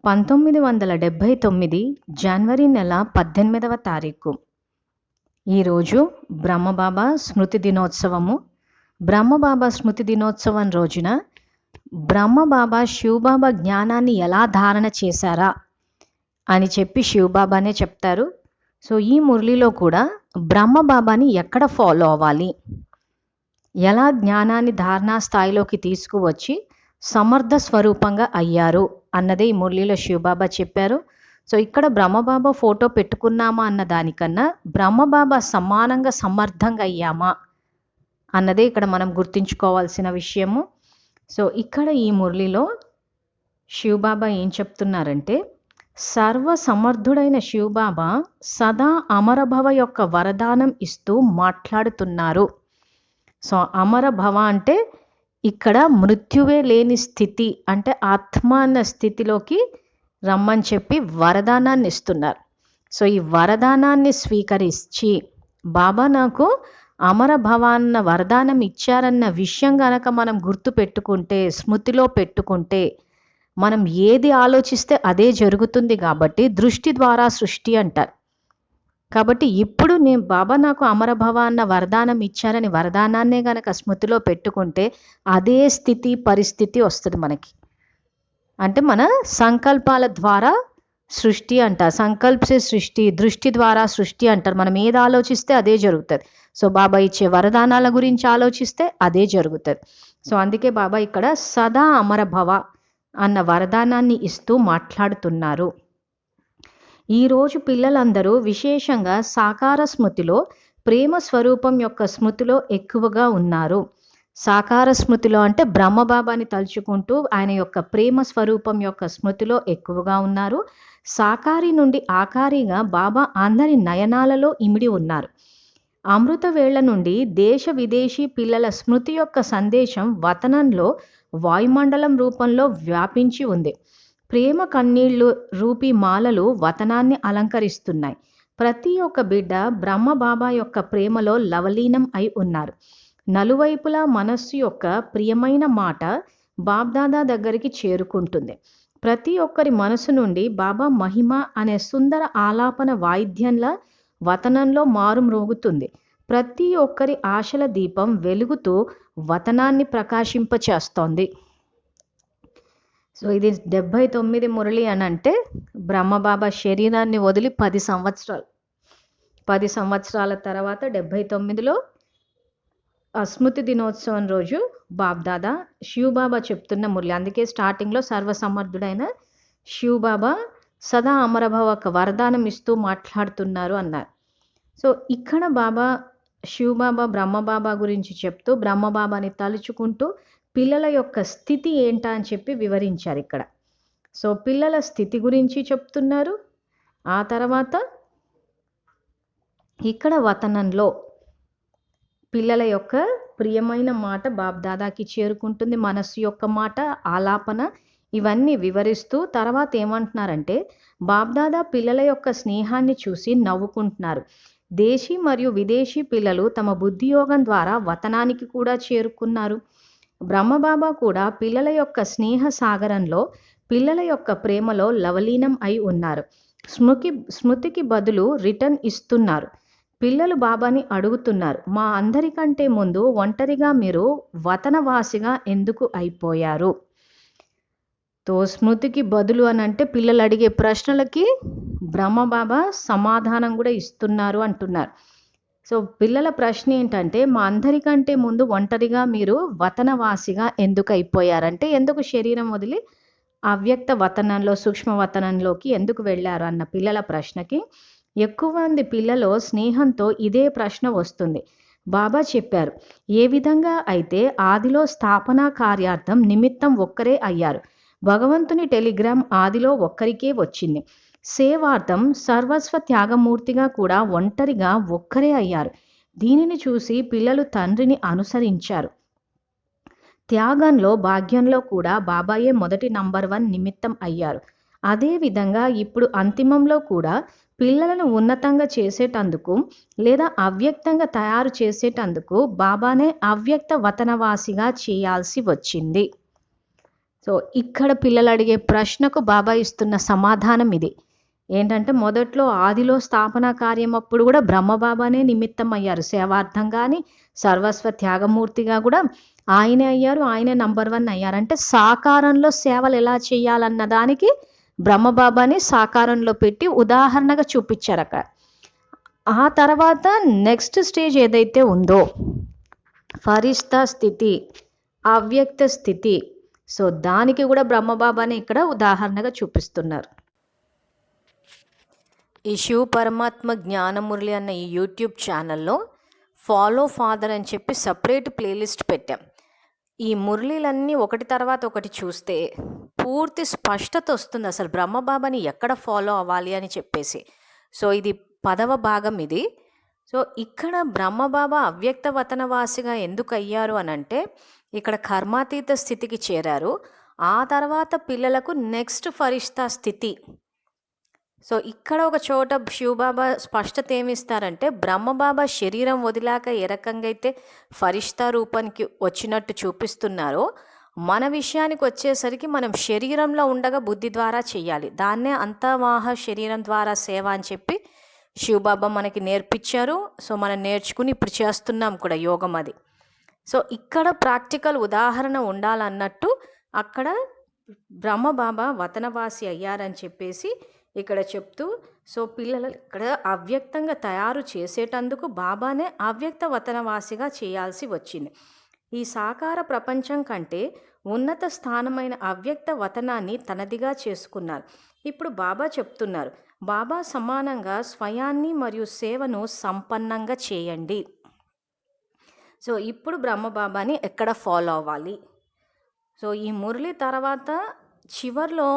1979 జనవరి నెల 18వ తారీఖు. ఈరోజు బ్రహ్మబాబా స్మృతి దినోత్సవము. బ్రహ్మబాబా స్మృతి దినోత్సవం రోజున బ్రహ్మబాబా శివబాబా జ్ఞానాన్ని ఎలా ధారణ చేశారా అని చెప్పి శివబాబానే చెప్తారు. సో ఈ మురళిలో కూడా బ్రహ్మబాబాని ఎక్కడ ఫాలో అవ్వాలి, ఎలా జ్ఞానాన్ని ధారణా స్థాయిలోకి తీసుకువచ్చి సమర్థ స్వరూపంగా అయ్యారు అన్నదే ఈ మురళిలో శివబాబా చెప్పారు. సో ఇక్కడ బ్రహ్మబాబా ఫోటో పెట్టుకున్నామా అన్న దానికన్నా బ్రహ్మబాబా సమానంగా సమర్థంగా అయ్యామా అన్నదే ఇక్కడ మనం గుర్తుంచుకోవాల్సిన విషయము. సో ఇక్కడ ఈ మురళిలో శివబాబా ఏం చెప్తున్నారంటే, సర్వ సమర్థుడైన శివబాబా సదా అమరభవ యొక్క వరదానం ఇస్తూ మాట్లాడుతున్నారు. సో అమరభవ అంటే ఇక్కడ మృత్యువే లేని స్థితి, అంటే ఆత్మ అన్న స్థితిలోకి రమ్మని చెప్పి వరదానాన్ని ఇస్తున్నారు. సో ఈ వరదానాన్ని స్వీకరించి బాబా నాకు అమరభవ అన్న వరదానం ఇచ్చారన్న విషయం గనక మనం గుర్తు పెట్టుకుంటే, స్మృతిలో పెట్టుకుంటే, మనం ఏది ఆలోచిస్తే అదే జరుగుతుంది. కాబట్టి దృష్టి ద్వారా సృష్టి అంటారు. కాబట్టి ఇప్పుడు నేను బాబా నాకు అమరభవ అన్న వరదానం ఇచ్చారని వరదానాన్నే గనక స్మృతిలో పెట్టుకుంటే అదే స్థితి పరిస్థితి వస్తుంది మనకి. అంటే మన సంకల్పాల ద్వారా సృష్టి అంటారు. సంకల్పసే సృష్టి, దృష్టి ద్వారా సృష్టి అంటారు. మనం ఏది ఆలోచిస్తే అదే జరుగుతుంది. సో బాబా ఇచ్చే వరదానాల గురించి ఆలోచిస్తే అదే జరుగుతుంది. సో అందుకే బాబా ఇక్కడ సదా అమరభవ అన్న వరదానాన్ని ఇస్తూ మాట్లాడుతున్నారు. ఈరోజు పిల్లలందరూ విశేషంగా సాకార స్మృతిలో, ప్రేమ స్వరూపం యొక్క స్మృతిలో ఎక్కువగా ఉన్నారు. సాకార స్మృతిలో అంటే బ్రహ్మబాబాని తలుచుకుంటూ ఆయన యొక్క ప్రేమ స్వరూపం యొక్క స్మృతిలో ఎక్కువగా ఉన్నారు. సాకారి నుండి ఆకారిగా బాబా అందరి నయనాలలో ఇమిడి ఉన్నారు. అమృత వేళ్ల నుండి దేశ విదేశీ పిల్లల స్మృతి యొక్క సందేశం వతనంలో వాయుమండలం రూపంలో వ్యాపించి ఉంది. ప్రేమ కన్నీళ్లు రూపీ మాలలు వతనాన్ని అలంకరిస్తున్నాయి. ప్రతి ఒక్క బిడ్డ బ్రహ్మబాబా యొక్క ప్రేమలో లవలీనం అయి ఉన్నారు. నలువైపులా మనస్సు యొక్క ప్రియమైన మాట బాబ్దాదా దగ్గరికి చేరుకుంటుంది. ప్రతి ఒక్కరి మనసు నుండి బాబా మహిమ అనే సుందర ఆలాపన వాయిద్యంలా వతనంలో మారుమ్రోగుతుంది. ప్రతి ఒక్కరి ఆశల దీపం వెలుగుతూ వతనాన్ని ప్రకాశింపచేస్తోంది. సో ఇది 79 మురళి అని అంటే బ్రహ్మబాబా శరీరాన్ని వదిలి 10 సంవత్సరాల తర్వాత 79లో స్మృతి దినోత్సవం రోజు బాబ్దాదా శివబాబా చెప్తున్న మురళి. అందుకే స్టార్టింగ్లో సర్వసమర్థుడైన శివబాబా సదా అమరభవ ఒక వరదానం ఇస్తూ మాట్లాడుతున్నారు అన్నారు. సో ఇక్కడ బాబా శివబాబా బ్రహ్మబాబా గురించి చెప్తూ బ్రహ్మబాబాని తలుచుకుంటూ పిల్లల యొక్క స్థితి ఏంటా అని చెప్పి వివరించారు ఇక్కడ. సో పిల్లల స్థితి గురించి చెప్తున్నారు. ఆ తర్వాత ఇక్కడ వతనంలో పిల్లల యొక్క ప్రియమైన మాట బాబ్దాదాకి చేరుకుంటుంది. మనస్సు యొక్క మాట, ఆలాపన ఇవన్నీ వివరిస్తూ తర్వాత ఏమంటున్నారంటే, బాబ్దాదా పిల్లల యొక్క స్నేహాన్ని చూసి నవ్వుకుంటున్నారు. దేశీ మరియు విదేశీ పిల్లలు తమ బుద్ధియోగం ద్వారా వతనానికి కూడా చేరుకున్నారు. బ్రహ్మబాబా కూడా పిల్లల యొక్క స్నేహ సాగరంలో, పిల్లల యొక్క ప్రేమలో లవలీనం అయి ఉన్నారు. స్మృతికి బదులు రిటర్న్ ఇస్తున్నారు. పిల్లలు బాబాని అడుగుతున్నారు, మా అందరికంటే ముందు ఒంటరిగా మీరు వతనవాసిగా ఎందుకు అయిపోయారు? తో స్మృతికి బదులు అని అంటే పిల్లలు అడిగే ప్రశ్నలకి బ్రహ్మబాబా సమాధానం కూడా ఇస్తున్నారు అంటున్నారు. సో పిల్లల ప్రశ్న ఏంటంటే, మా అందరికంటే ముందు ఒంటరిగా మీరు వతనవాసిగా ఎందుకు అయిపోయారంటే, ఎందుకు శరీరం వదిలి అవ్యక్త వతనంలో, సూక్ష్మ వతనంలోకి ఎందుకు వెళ్ళారు అన్న పిల్లల ప్రశ్నకి ఎక్కువ మంది పిల్లలు స్నేహంతో ఇదే ప్రశ్న వస్తుంది. బాబా చెప్పారు, ఏ విధంగా అయితే ఆదిలో స్థాపనా కార్యార్థం నిమిత్తం ఒక్కరే అయ్యారు. భగవంతుని టెలిగ్రామ్ ఆదిలో ఒక్కరికే వచ్చింది. సేవార్థం సర్వస్వ త్యాగమూర్తిగా కూడా ఒంటరిగా ఒక్కరే అయ్యారు. దీనిని చూసి పిల్లలు తండ్రిని అనుసరించారు. త్యాగంలో, భాగ్యంలో కూడా బాబాయే మొదటి నంబర్ 1 నిమిత్తం అయ్యారు. అదేవిధంగా ఇప్పుడు అంతిమంలో కూడా పిల్లలను ఉన్నతంగా చేసేటందుకు లేదా అవ్యక్తంగా తయారు చేసేటందుకు బాబానే అవ్యక్త వతనవాసిగా చేయాల్సి వచ్చింది. సో సో ఇక్కడ పిల్లలు అడిగే ప్రశ్నకు బాబా ఇస్తున్న సమాధానం ఇది. ఏంటంటే మొదట్లో ఆదిలో స్థాపన కార్యం అప్పుడు కూడా బ్రహ్మబాబానే నిమిత్తం అయ్యారు. సేవార్థం కానీ సర్వస్వ త్యాగమూర్తిగా కూడా ఆయనే అయ్యారు. ఆయనే నంబర్ 1 అయ్యారు. అంటే సాకారంలో సేవలు ఎలా చేయాలన్న దానికి బ్రహ్మబాబాని సాకారంలో పెట్టి ఉదాహరణగా చూపించారు అక్కడ. ఆ తర్వాత నెక్స్ట్ స్టేజ్ ఏదైతే ఉందో ఫరిష్తా స్థితి, అవ్యక్త స్థితి, సో దానికి కూడా బ్రహ్మబాబాని ఇక్కడ ఉదాహరణగా చూపిస్తున్నారు. ఈ శివ పరమాత్మ జ్ఞానమురళి అన్న ఈ యూట్యూబ్ ఛానల్లో ఫాలో ఫాదర్ అని చెప్పి సపరేట్ ప్లేలిస్ట్ పెట్టాం. ఈ మురళీలన్నీ ఒకటి తర్వాత ఒకటి చూస్తే పూర్తి స్పష్టత వస్తుంది అసలు బ్రహ్మబాబాని ఎక్కడ ఫాలో అవ్వాలి అని చెప్పేసి. సో ఇది 10వ భాగం ఇది. సో ఇక్కడ బ్రహ్మబాబా అవ్యక్త వతనవాసిగా ఎందుకు అయ్యారు అని అంటే ఇక్కడ కర్మాతీత స్థితికి చేరారు. ఆ తర్వాత పిల్లలకు నెక్స్ట్ ఫరిష్తా స్థితి. సో ఇక్కడ ఒక చోట శివబాబా స్పష్టత ఏమిస్తారంటే బ్రహ్మబాబా శరీరం వదిలాక ఏ రకంగా అయితే ఫరిష్తా రూపానికి వచ్చినట్టు చూపిస్తున్నారో మన విషయానికి వచ్చేసరికి మనం శరీరంలో ఉండగా బుద్ధి ద్వారా చేయాలి. దాన్నే అంతర్వాహ శరీరం ద్వారా సేవ అని చెప్పి శివబాబా మనకి నేర్పించారు. సో మనం నేర్చుకుని ఇప్పుడు చేస్తున్నాం కూడా యోగం అది. సో ఇక్కడ ప్రాక్టికల్ ఉదాహరణ ఉండాలన్నట్టు అక్కడ బ్రహ్మబాబా వతనవాసి అయ్యారని చెప్పేసి ఇక్కడ చెప్తూ, సో పిల్లలు ఇక్కడ అవ్యక్తంగా తయారు చేసేటందుకు బాబానే అవ్యక్త వతనవాసిగా చేయాల్సి వచ్చింది. ఈ సాకార ప్రపంచం కంటే ఉన్నత స్థానమైన అవ్యక్త వతనాన్ని తనదిగా చేసుకున్నారు. ఇప్పుడు బాబా చెప్తున్నారు, బాబా సమానంగా స్వయాన్ని మరియు సేవను సంపన్నంగా చేయండి. సో ఇప్పుడు బ్రహ్మబాబాని ఎక్కడ ఫాలో అవ్వాలి? సో ఈ మురళి తర్వాత చివర్లో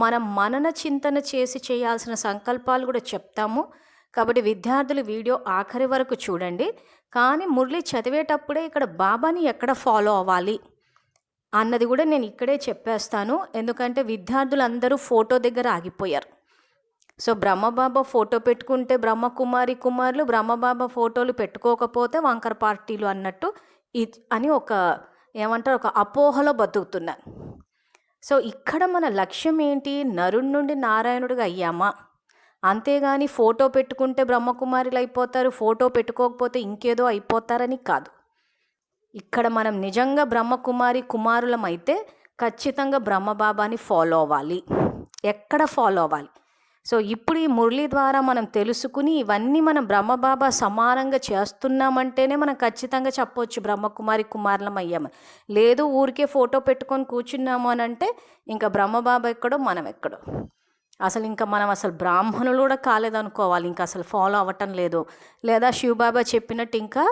మనం మనన చింతన చేసి చేయాల్సిన సంకల్పాలు కూడా చెప్తాము. కాబట్టి విద్యార్థులు వీడియో ఆఖరి వరకు చూడండి. కానీ మురళి చదివేటప్పుడే ఇక్కడ బాబాని ఎక్కడ ఫాలో అవ్వాలి అన్నది కూడా నేను ఇక్కడే చెప్పేస్తాను. ఎందుకంటే విద్యార్థులు అందరూ ఫోటో దగ్గర ఆగిపోయారు. సో బ్రహ్మబాబా ఫోటో పెట్టుకుంటే బ్రహ్మకుమారి కుమారులు, బ్రహ్మబాబా ఫోటోలు పెట్టుకోకపోతే వంకర పార్టీలు అన్నట్టు అని ఒక ఏమంటారు ఒక అపోహలో బతుకుతున్నారు. సో ఇక్కడ మన లక్ష్యం ఏంటి? నరుడి నుండి నారాయణుడిగా అయ్యామా? అంతేగాని ఫోటో పెట్టుకుంటే బ్రహ్మకుమారులు అయిపోతారు, ఫోటో పెట్టుకోకపోతే ఇంకేదో అయిపోతారని కాదు. ఇక్కడ మనం నిజంగా బ్రహ్మకుమారి కుమారులం అయితే ఖచ్చితంగా బ్రహ్మబాబాని ఫాలో అవ్వాలి. ఎక్కడ ఫాలో అవ్వాలి? సో ఇప్పుడు ఈ మురళి ద్వారా మనం తెలుసుకుని ఇవన్నీ మనం బ్రహ్మబాబా సమానంగా చేస్తున్నామంటేనే మనం ఖచ్చితంగా చెప్పవచ్చు బ్రహ్మకుమారి కుమారులం అయ్యాము. లేదు ఊరికే ఫోటో పెట్టుకొని కూర్చున్నాము అని అంటే ఇంకా బ్రహ్మబాబా ఎక్కడో మనం ఎక్కడో. అసలు ఇంకా మనం అసలు బ్రాహ్మణులు కూడా కాలేదనుకోవాలి, ఇంకా అసలు ఫాలో అవ్వటం లేదు. లేదా శివబాబా చెప్పినట్టు ఇంకా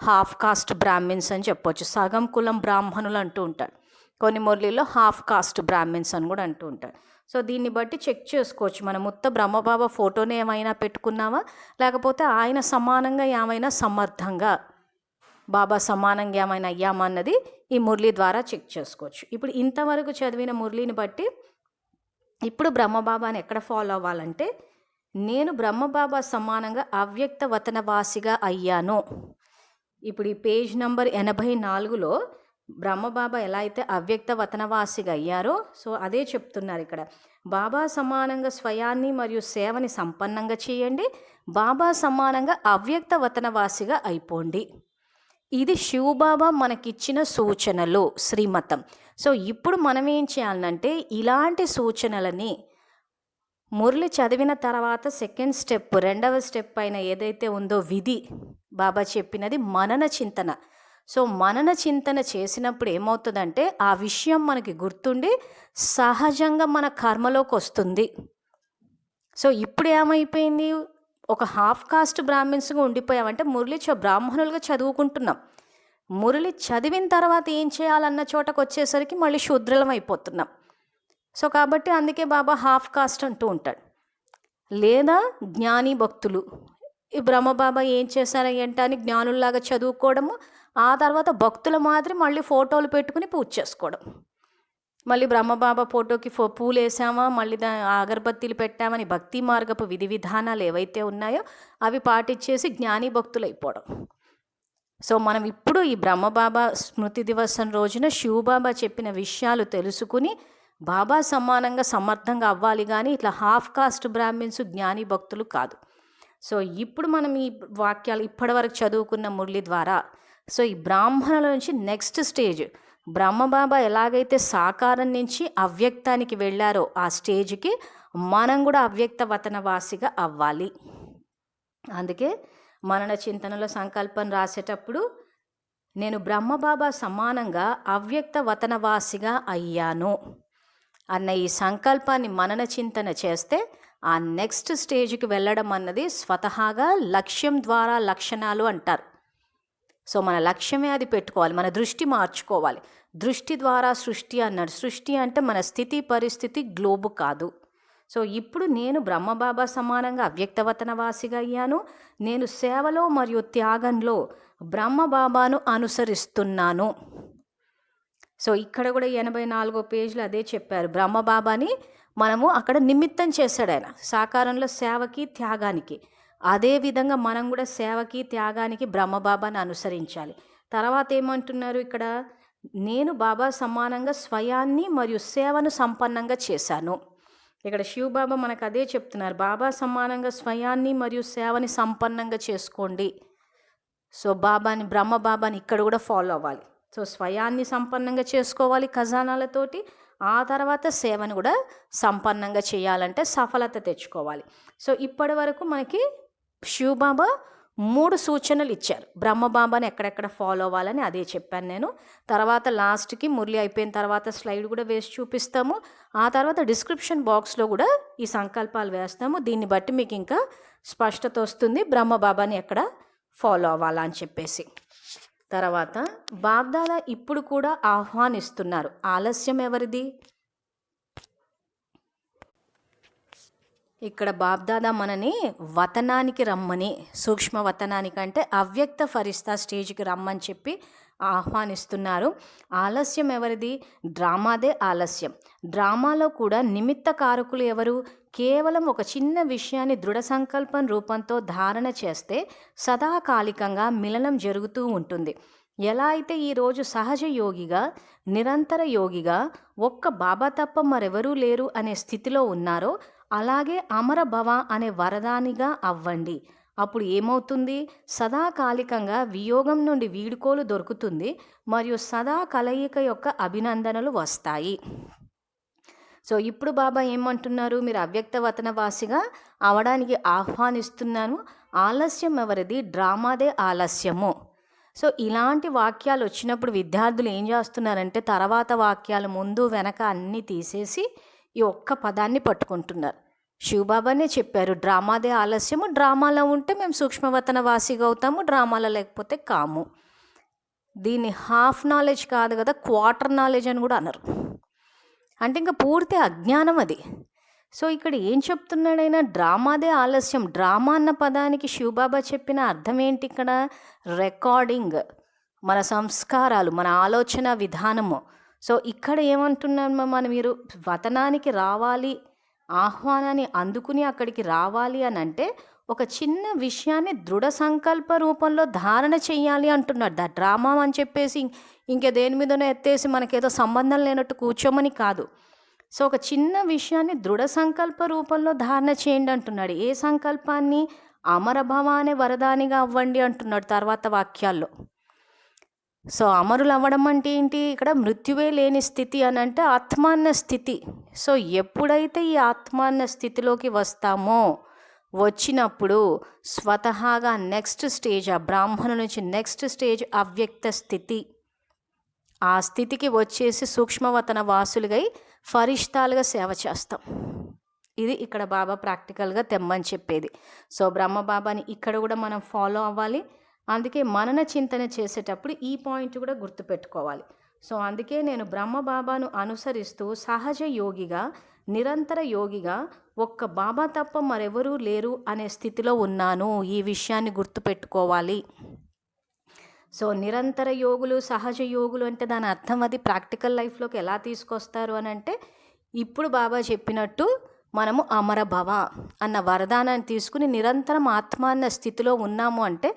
హాఫ్ కాస్ట్ బ్రాహ్మిన్స్ అని చెప్పొచ్చు. సగం కులం బ్రాహ్మణులు అంటూ ఉంటాడు. కొన్ని మురళిలో హాఫ్ కాస్ట్ బ్రాహ్మిన్స్ అని కూడా అంటూ ఉంటాడు. సో దీన్ని బట్టి చెక్ చేసుకోవచ్చు మనం బ్రహ్మబాబా ఫోటోని ఏమైనా పెట్టుకున్నామా, లేకపోతే ఆయన సమానంగా ఏమైనా సమర్థంగా బాబా సమానంగా ఏమైనా అయ్యామా అన్నది ఈ మురళి ద్వారా చెక్ చేసుకోవచ్చు. ఇప్పుడు ఇంతవరకు చదివిన మురళిని బట్టి ఇప్పుడు బ్రహ్మబాబాని ఎక్కడ ఫాలో అవ్వాలంటే, నేను బ్రహ్మబాబా సమానంగా అవ్యక్త వతనవాసిగా అయ్యాను. ఇప్పుడు ఈ పేజ్ నంబర్ 84లో బ్రహ్మబాబా ఎలా అయితే అవ్యక్త వతనవాసిగా అయ్యారో సో అదే చెప్తున్నారు ఇక్కడ. బాబా సమానంగా స్వయాన్ని మరియు సేవని సంపన్నంగా చేయండి, బాబా సమానంగా అవ్యక్త వతనవాసిగా అయిపోండి. ఇది శివబాబా మనకిచ్చిన సూచనలు, శ్రీమతం. సో ఇప్పుడు మనం ఏం చేయాలంటే ఇలాంటి సూచనలని మురళి చదివిన తర్వాత సెకండ్ స్టెప్, రెండవ స్టెప్ పైన ఏదైతే ఉందో విధి, బాబా చెప్పినది మనన చింతన. సో మనన చింతన చేసినప్పుడు ఏమవుతుందంటే ఆ విషయం మనకి గుర్తుండి సహజంగా మన కర్మలోకి వస్తుంది. సో ఇప్పుడు ఏమైపోయింది, ఒక హాఫ్ కాస్ట్ బ్రాహ్మిన్స్గా ఉండిపోయామంటే మురళి బ్రాహ్మణులుగా చదువుకుంటున్నాం. మురళి చదివిన తర్వాత ఏం చేయాలన్న చోటకు వచ్చేసరికి మళ్ళీ శూద్రలం అయిపోతున్నాం. సో కాబట్టి అందుకే బాబా హాఫ్ కాస్ట్ అంటూ ఉంటాడు. లేదా జ్ఞాని భక్తులు, ఈ బ్రహ్మబాబా ఏం చేశారు ఏంటని అని జ్ఞానుల్లాగా చదువుకోవడము, ఆ తర్వాత భక్తుల మాదిరి మళ్ళీ ఫోటోలు పెట్టుకుని పూజ చేసుకోవడం. మళ్ళీ బ్రహ్మబాబా ఫోటోకి పూలు వేసామా, మళ్ళీ అగరబత్తీలు పెట్టామని భక్తి మార్గపు విధి విధానాలు ఏవైతే ఉన్నాయో అవి పాటించేసి జ్ఞాని భక్తులు అయిపోవడం. సో మనం ఇప్పుడు ఈ బ్రహ్మబాబా స్మృతి దివసం రోజున శివబాబా చెప్పిన విషయాలు తెలుసుకుని బాబా సమానంగా సమర్థంగా అవ్వాలి, కానీ ఇట్లా హాఫ్ కాస్ట్ బ్రాహ్మిన్స్ జ్ఞాని భక్తులు కాదు. సో ఇప్పుడు మనం ఈ వాక్యాలు ఇప్పటివరకు చదువుకున్న మురళి ద్వారా సో ఈ బ్రాహ్మణుల నుంచి నెక్స్ట్ స్టేజ్ బ్రహ్మబాబా ఎలాగైతే సాకారం నుంచి అవ్యక్తానికి వెళ్ళారో ఆ స్టేజ్కి మనం కూడా అవ్యక్త వతనవాసిగా అవ్వాలి. అందుకే మనన చింతనలో సంకల్పం రాసేటప్పుడు నేను బ్రహ్మబాబా సమానంగా అవ్యక్త వతనవాసిగా అయ్యాను అన్న ఈ సంకల్పాన్ని మనన చింతన చేస్తే ఆ నెక్స్ట్ స్టేజ్కి వెళ్ళడం అన్నది స్వతహాగా లక్ష్యం ద్వారా లక్షణాలు అంటారు. సో మన లక్ష్యమే అది పెట్టుకోవాలి, మన దృష్టి మార్చుకోవాలి. దృష్టి ద్వారా సృష్టి అన్నాడు. సృష్టి అంటే మన స్థితి పరిస్థితి గ్లోబు కాదు. సో ఇప్పుడు నేను బ్రహ్మబాబా సమానంగా అవ్యక్తవతనవాసిగా అయ్యాను. నేను సేవలో మరియు త్యాగంలో బ్రహ్మబాబాను అనుసరిస్తున్నాను. సో ఇక్కడ కూడా 84వ పేజీలో అదే చెప్పారు. బ్రహ్మబాబాని మనము అక్కడ నిమిత్తం చేశాడు ఆయన సాకారంలో సేవకి త్యాగానికి. అదేవిధంగా మనం కూడా సేవకి త్యాగానికి బ్రహ్మబాబాని అనుసరించాలి. తర్వాత ఏమంటున్నారు ఇక్కడ, నేను బాబా సమానంగా స్వయాన్ని మరియు సేవను సంపన్నంగా చేశాను. ఇక్కడ శివబాబా మనకు అదే చెప్తున్నారు, బాబా సమానంగా స్వయాన్ని మరియు సేవని సంపన్నంగా చేసుకోండి. సో బ్రహ్మబాబాని ఇక్కడ కూడా ఫాలో అవ్వాలి. సో స్వయాన్ని సంపన్నంగా చేసుకోవాలి ఖజానాలతోటి, ఆ తర్వాత సేవను కూడా సంపన్నంగా చేయాలంటే సఫలత తెచ్చుకోవాలి. సో ఇప్పటి వరకు మనకి శివబాబా 3 సూచనలు ఇచ్చారు బ్రహ్మబాబాని ఎక్కడెక్కడ ఫాలో అవ్వాలని. అదే చెప్పాను నేను. తర్వాత లాస్ట్కి మురళి అయిపోయిన తర్వాత స్లైడ్ కూడా వేసి చూపిస్తాము. ఆ తర్వాత డిస్క్రిప్షన్ బాక్స్లో కూడా ఈ సంకల్పాలు వేస్తాము. దీన్ని బట్టి మీకు ఇంకా స్పష్టత వస్తుంది బ్రహ్మబాబాని ఎక్కడ ఫాలో అవ్వాలా అని చెప్పేసి. తర్వాత బాబ్దాదా ఇప్పుడు కూడా ఆహ్వానిస్తున్నారు. ఆలస్యం ఎవరిది? ఇక్కడ బాబ్దాదా మనని వతనానికి రమ్మని, సూక్ష్మ వతనానికి అంటే అవ్యక్త ఫరిస్తా స్టేజ్కి రమ్మని చెప్పి ఆహ్వానిస్తున్నారు. ఆలస్యం ఎవరిది? డ్రామాదే ఆలస్యం. డ్రామాలో కూడా నిమిత్త కారకులు ఎవరు? కేవలం ఒక చిన్న విషయాన్ని దృఢ సంకల్పం రూపంతో ధారణ చేస్తే సదాకాలికంగా మిలనం జరుగుతూ ఉంటుంది. ఎలా అయితే ఈరోజు సహజ యోగిగా, నిరంతర యోగిగా ఒక్క బాబా తప్ప మరెవరూ లేరు అనే స్థితిలో ఉన్నారో, అలాగే అమర భవ అనే వరదానిగా అవ్వండి. అప్పుడు ఏమవుతుంది? సదాకాలికంగా వియోగం నుండి వీడుకోలు దొరుకుతుంది మరియు సదా కలయిక యొక్క అభినందనలు వస్తాయి. సో ఇప్పుడు బాబా ఏమంటున్నారు? మీరు అవ్యక్త వతనవాసిగా అవడానికి ఆహ్వానిస్తున్నాను. ఆలస్యం ఎవరిది? డ్రామాదే ఆలస్యము. సో ఇలాంటి వాక్యాలు వచ్చినప్పుడు విద్యార్థులు ఏం చేస్తున్నారంటే తర్వాత వాక్యాలు ముందు వెనక అన్నీ తీసేసి ఈ ఒక్క పదాన్ని పట్టుకుంటున్నారు. శివబాబానే చెప్పారు డ్రామాదే ఆలస్యము. డ్రామాలో ఉంటే మేము సూక్ష్మవతన వాసిగా అవుతాము, డ్రామాలో లేకపోతే కాము. దీన్ని హాఫ్ నాలెడ్జ్ కాదు కదా, క్వార్టర్ నాలెడ్జ్ అని కూడా అన్నారు. అంటే ఇంకా పూర్తి అజ్ఞానం అది. సో ఇక్కడ ఏం చెప్తున్నాడైనా? డ్రామాదే ఆలస్యం. డ్రామా అన్న పదానికి శివబాబా చెప్పిన అర్థం ఏంటి? ఇక్కడ రికార్డింగ్, మన సంస్కారాలు, మన ఆలోచన విధానము. సో ఇక్కడ ఏమంటున్నాము? మీరు వతనానికి రావాలి, ఆహ్వానాన్ని అందుకుని అక్కడికి రావాలి అని అంటే ఒక చిన్న విషయాన్ని దృఢ సంకల్ప రూపంలో ధారణ చెయ్యాలి అంటున్నాడు. దా డ్రామా అని చెప్పేసి ఇంకే దేని మీదనో ఎత్తేసి మనకేదో సంబంధం లేనట్టు కూర్చోమని కాదు. సో ఒక చిన్న విషయాన్ని దృఢ సంకల్ప రూపంలో ధారణ చేయండి అంటున్నాడు. ఏ సంకల్పాన్ని? అమరభవ అనే వరదానిగా అవ్వండి అంటున్నాడు తర్వాత వాక్యాల్లో. సో అమరులు అవ్వడం అంటే ఏంటి? ఇక్కడ మృత్యువే లేని స్థితి అని అంటే ఆత్మాన్న స్థితి. సో ఎప్పుడైతే ఈ ఆత్మాన్న స్థితిలోకి వస్తామో, వచ్చినప్పుడు స్వతహాగా నెక్స్ట్ స్టేజ్, ఆ బ్రాహ్మణు నుంచి నెక్స్ట్ స్టేజ్ అవ్యక్త స్థితి. ఆ స్థితికి వచ్చేసి సూక్ష్మవతన వాసులుగా ఫరిష్తాలుగా సేవ చేస్తాం. ఇది ఇక్కడ బాబా ప్రాక్టికల్గా తెమ్మని చెప్పేది. సో బ్రహ్మబాబాని ఇక్కడ కూడా మనం ఫాలో అవ్వాలి. అందుకే మనన చింతన చేసేటప్పుడు ఈ పాయింట్ కూడా గుర్తుపెట్టుకోవాలి. సో అందుకే నేను బ్రహ్మబాబాను అనుసరిస్తూ సహజ యోగిగా, నిరంతర యోగిగా ఒక్క బాబా తప్ప మరెవరూ లేరు అనే స్థితిలో ఉన్నాను. ఈ విషయాన్ని గుర్తుపెట్టుకోవాలి. సో నిరంతర యోగులు, సహజ యోగులు అంటే దాని అర్థం అది ప్రాక్టికల్ లైఫ్లోకి ఎలా తీసుకొస్తారు అని అంటే ఇప్పుడు బాబా చెప్పినట్టు మనము అమరభవ అన్న వరదానాన్ని తీసుకుని నిరంతరం ఆత్మ అన్న స్థితిలో ఉన్నాము అంటే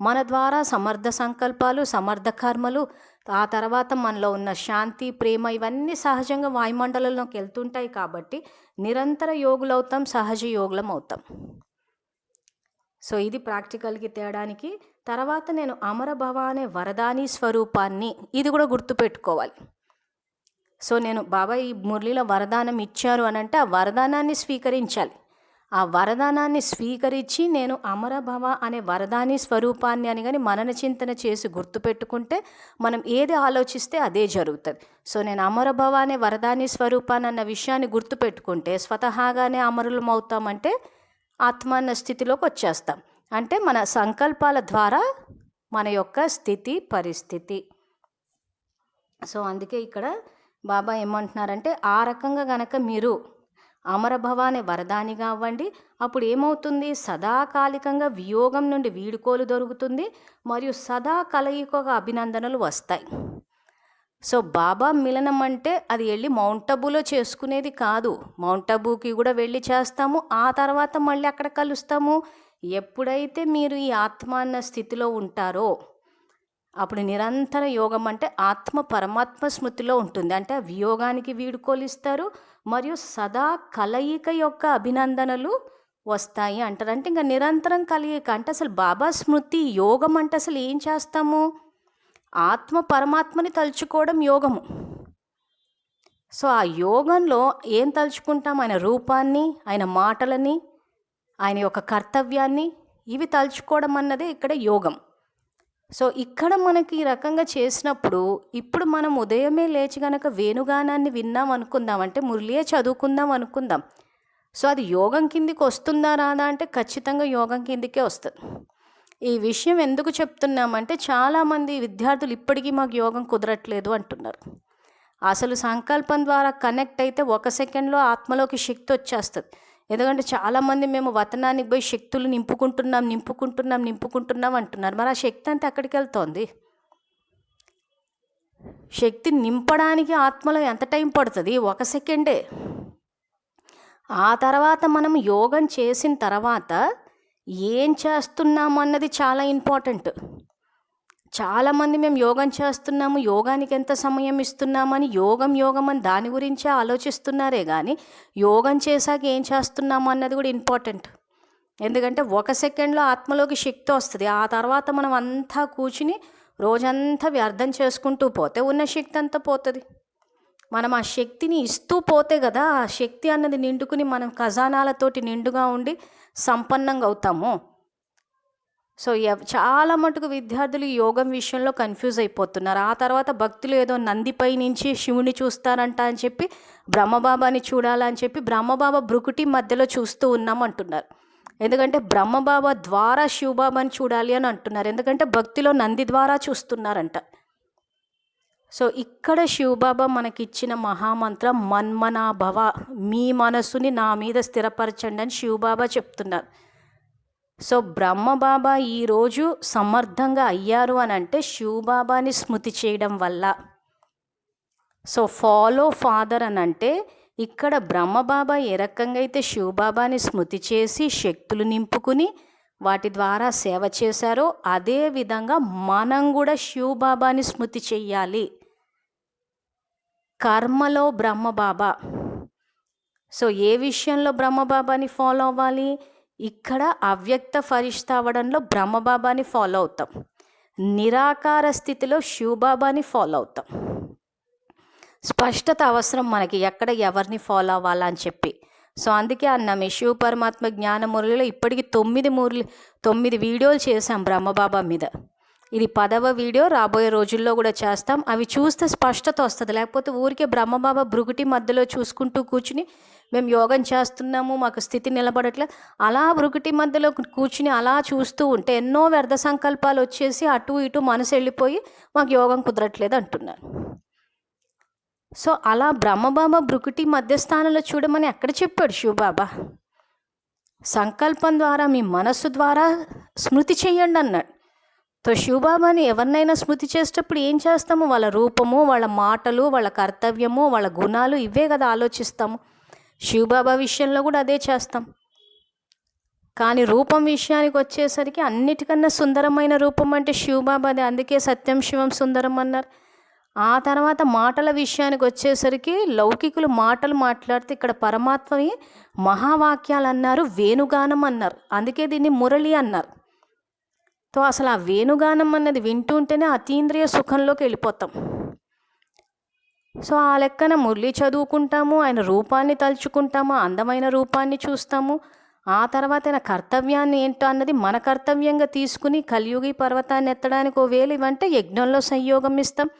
మన ద్వారా సమర్థ సంకల్పాలు, సమర్థ కర్మలు, ఆ తర్వాత మనలో ఉన్న శాంతి, ప్రేమ ఇవన్నీ సహజంగా వాయుమండలంలోకి వెళ్తుంటాయి. కాబట్టి నిరంతర యోగులవుతాం, సహజ యోగులం అవుతాం. సో ఇది ప్రాక్టికల్కి తేడానికి. తర్వాత నేను అమరభవ అనే వరదాని స్వరూపాన్ని, ఇది కూడా గుర్తుపెట్టుకోవాలి. సో నేను బాబా ఈ మురళిలో వరదానం ఇచ్చారు అని అంటే ఆ వరదానాన్ని స్వీకరించాలి. ఆ వరదానాన్ని స్వీకరించి నేను అమరభవ అనే వరదాని స్వరూపాన్ని అని కానీ మనన చింతన చేసి గుర్తుపెట్టుకుంటే మనం ఏది ఆలోచిస్తే అదే జరుగుతుంది. సో నేను అమరభవ అనే వరదాని స్వరూపాన్ని అన్న విషయాన్ని గుర్తుపెట్టుకుంటే స్వతహాగానే అమరులం అవుతామంటే ఆత్మ అన్న స్థితిలోకి వచ్చేస్తాం. అంటే మన సంకల్పాల ద్వారా మన యొక్క స్థితి పరిస్థితి. సో అందుకే ఇక్కడ బాబా ఏమంటున్నారంటే ఆ రకంగా గనక మీరు అమరభవ అనే వరదానిగా అవ్వండి. అప్పుడు ఏమవుతుంది, సదాకాలికంగా వియోగం నుండి వీడుకోలు దొరుకుతుంది మరియు సదా కలయికగా అభినందనలు వస్తాయి. సో బాబా మిలనం అంటే అది వెళ్ళి మౌంట్ అబూలో చేసుకునేది కాదు. మౌంట్ అబూకి కూడా వెళ్ళి చేస్తాము, ఆ తర్వాత మళ్ళీ అక్కడ కలుస్తాము. ఎప్పుడైతే మీరు ఈ ఆత్మ అన్న స్థితిలో ఉంటారో అప్పుడు నిరంతర యోగం అంటే ఆత్మ పరమాత్మ స్మృతిలో ఉంటుంది. అంటే ఆ వియోగానికి వీడుకోలిస్తారు మరియు సదా కలయిక యొక్క అభినందనలు వస్తాయి అంటారు. అంటే ఇంకా నిరంతరం కలయిక అంటే అసలు బాబా స్మృతి యోగం అంటే అసలు ఏం చేస్తాము, ఆత్మ పరమాత్మని తలుచుకోవడం యోగము. సో ఆ యోగంలో ఏం తలుచుకుంటాం, ఆయన రూపాన్ని, ఆయన మాటలని, ఆయన యొక్క కర్తవ్యాన్ని, ఇవి తలుచుకోవడం అన్నదే ఇక్కడ యోగం. సో ఇక్కడ మనకి ఈ రకంగా చేసినప్పుడు ఇప్పుడు మనం ఉదయమే లేచి కనుక వేణుగానాన్ని విన్నాం అనుకుందాం, అంటే మురళియే చదువుకుందాం అనుకుందాం. సో అది యోగం కిందికి వస్తుందా రాదా అంటే ఖచ్చితంగా యోగం కిందికే వస్తుంది. ఈ విషయం ఎందుకు చెప్తున్నామంటే చాలామంది విద్యార్థులు ఇప్పటికీ మాకు యోగం కుదరట్లేదు అంటున్నారు. అసలు సంకల్పం ద్వారా కనెక్ట్ అయితే 1 సెకండ్లో ఆత్మలోకి శక్తి వచ్చేస్తుంది. ఎందుకంటే చాలామంది మేము వతనానికి పోయి శక్తులు నింపుకుంటున్నాం అంటున్నారు. మరి ఆ శక్తి అంతా ఎక్కడికి వెళ్తోంది? శక్తి నింపడానికి ఆత్మలో ఎంత టైం పడుతుంది? 1 సెకండే. ఆ తర్వాత మనం యోగం చేసిన తర్వాత ఏం చేస్తున్నాము అన్నది చాలా ఇంపార్టెంట్. చాలామంది మేము యోగం చేస్తున్నాము, యోగానికి ఎంత సమయం ఇస్తున్నామని యోగం అని దాని గురించే ఆలోచిస్తున్నారే కానీ యోగం చేశాక ఏం చేస్తున్నాము అన్నది కూడా ఇంపార్టెంట్. ఎందుకంటే 1 సెకండ్లో ఆత్మలోకి శక్తి వస్తుంది. ఆ తర్వాత మనం అంతా కూర్చుని రోజంతా వ్యర్థం చేసుకుంటూ పోతే ఉన్న శక్తి అంతా పోతుంది. మనం ఆ శక్తిని ఇస్తూ పోతే కదా ఆ శక్తి అన్నది నిండుకుని మనం ఖజానాలతోటి నిండుగా ఉండి సంపన్నంగా అవుతాము. సో చాలా మటుకు విద్యార్థులు యోగం విషయంలో కన్ఫ్యూజ్ అయిపోతున్నారు. ఆ తర్వాత భక్తులు ఏదో నందిపై నుంచి శివుని చూస్తారంట అని చెప్పి బ్రహ్మబాబాని చూడాలని చెప్పి బ్రహ్మబాబా బ్రుకుటి మధ్యలో చూస్తూ ఉన్నాం అంటున్నారు. ఎందుకంటే బ్రహ్మబాబా ద్వారా శివబాబాని చూడాలి అని అంటున్నారు. ఎందుకంటే భక్తిలో నంది ద్వారా చూస్తున్నారంట. సో ఇక్కడ శివబాబా మనకిచ్చిన మహామంత్రం మన్మనాభవ, మీ మనసుని నా మీద స్థిరపరచండి అని శివబాబా చెప్తున్నారు. సో బ్రహ్మబాబా ఈరోజు సమర్థంగా అయ్యారు అని అంటే శివబాబాని స్మృతి చేయడం వల్ల. సో ఫాలో ఫాదర్ అని అంటే ఇక్కడ బ్రహ్మబాబా ఏ రకంగా అయితే శివబాబాని స్మృతి చేసి శక్తులు నింపుకుని వాటి ద్వారా సేవ చేశారో అదే విధంగా మనం కూడా శివబాబాని స్మృతి చెయ్యాలి. కర్మలో బ్రహ్మబాబా. సో ఏ విషయంలో బ్రహ్మబాబాని ఫాలో అవ్వాలి? ఇక్కడ అవ్యక్త ఫరిష్తా అవ్వడంలో బ్రహ్మబాబాని ఫాలో అవుతాం, నిరాకార స్థితిలో శివబాబాని ఫాలో అవుతాం. స్పష్టత అవసరం మనకి ఎక్కడ ఎవరిని ఫాలో అవ్వాలని చెప్పి. సో అందుకే అన్నాము శివ పరమాత్మ జ్ఞాన మురళిలో ఇప్పటికి 9 వీడియోలు చేశాం బ్రహ్మబాబా మీద. ఇది 10వ వీడియో, రాబోయే రోజుల్లో కూడా చేస్తాం. అవి చూస్తే స్పష్టత వస్తుంది. లేకపోతే ఊరికే బ్రహ్మబాబా భృగుటి మధ్యలో చూసుకుంటూ కూర్చుని మేము యోగం చేస్తున్నాము, మాకు స్థితి నిలబడట్లేదు, అలా భృగుటి మధ్యలో కూర్చుని అలా చూస్తూ ఉంటే ఎన్నో వ్యర్థ సంకల్పాలు వచ్చేసి అటు ఇటు మనసు వెళ్ళిపోయి మాకు యోగం కుదరట్లేదు అంటున్నారు. సో అలా బ్రహ్మబాబా భృకుటి మధ్యస్థానంలో చూడమని ఎక్కడ చెప్పాడు శివబాబా? సంకల్పం ద్వారా మీ మనస్సు ద్వారా స్మృతి చెయ్యండి అన్నాడు. సో శివబాబాని ఎవరినైనా స్మృతి చేసేటప్పుడు ఏం చేస్తాము? వాళ్ళ రూపము, వాళ్ళ మాటలు, వాళ్ళ కర్తవ్యము, వాళ్ళ గుణాలు ఇవే కదా ఆలోచిస్తాము. శివబాబా విషయంలో కూడా అదే చేస్తాం. కానీ రూపం విషయానికి వచ్చేసరికి అన్నిటికన్నా సుందరమైన రూపం అంటే శివబాబాదే. అందుకే సత్యం శివం సుందరం అన్నారు. ఆ తర్వాత మాటల విషయానికి వచ్చేసరికి లౌకికులు మాటలు మాట్లాడితే ఇక్కడ పరమాత్మని మహావాక్యాలు అన్నారు, వేణుగానం అన్నారు. అందుకే దీన్ని మురళి అన్నారు. తో అసలు ఆ వేణుగానం అన్నది వింటుంటేనే అతీంద్రియ సుఖంలోకి వెళ్ళిపోతాం. సో ఆ లెక్కన మురళి చదువుకుంటాము, ఆయన రూపాన్ని తలుచుకుంటాము, అందమైన రూపాన్ని చూస్తాము. ఆ తర్వాత ఆయన కర్తవ్యాన్ని ఏంటో అన్నది మన కర్తవ్యంగా తీసుకుని కలియుగి పర్వతాన్ని ఎత్తడానికి ఓవేళ ఇవంటే యజ్ఞంలో సంయోగం ఇస్తాం.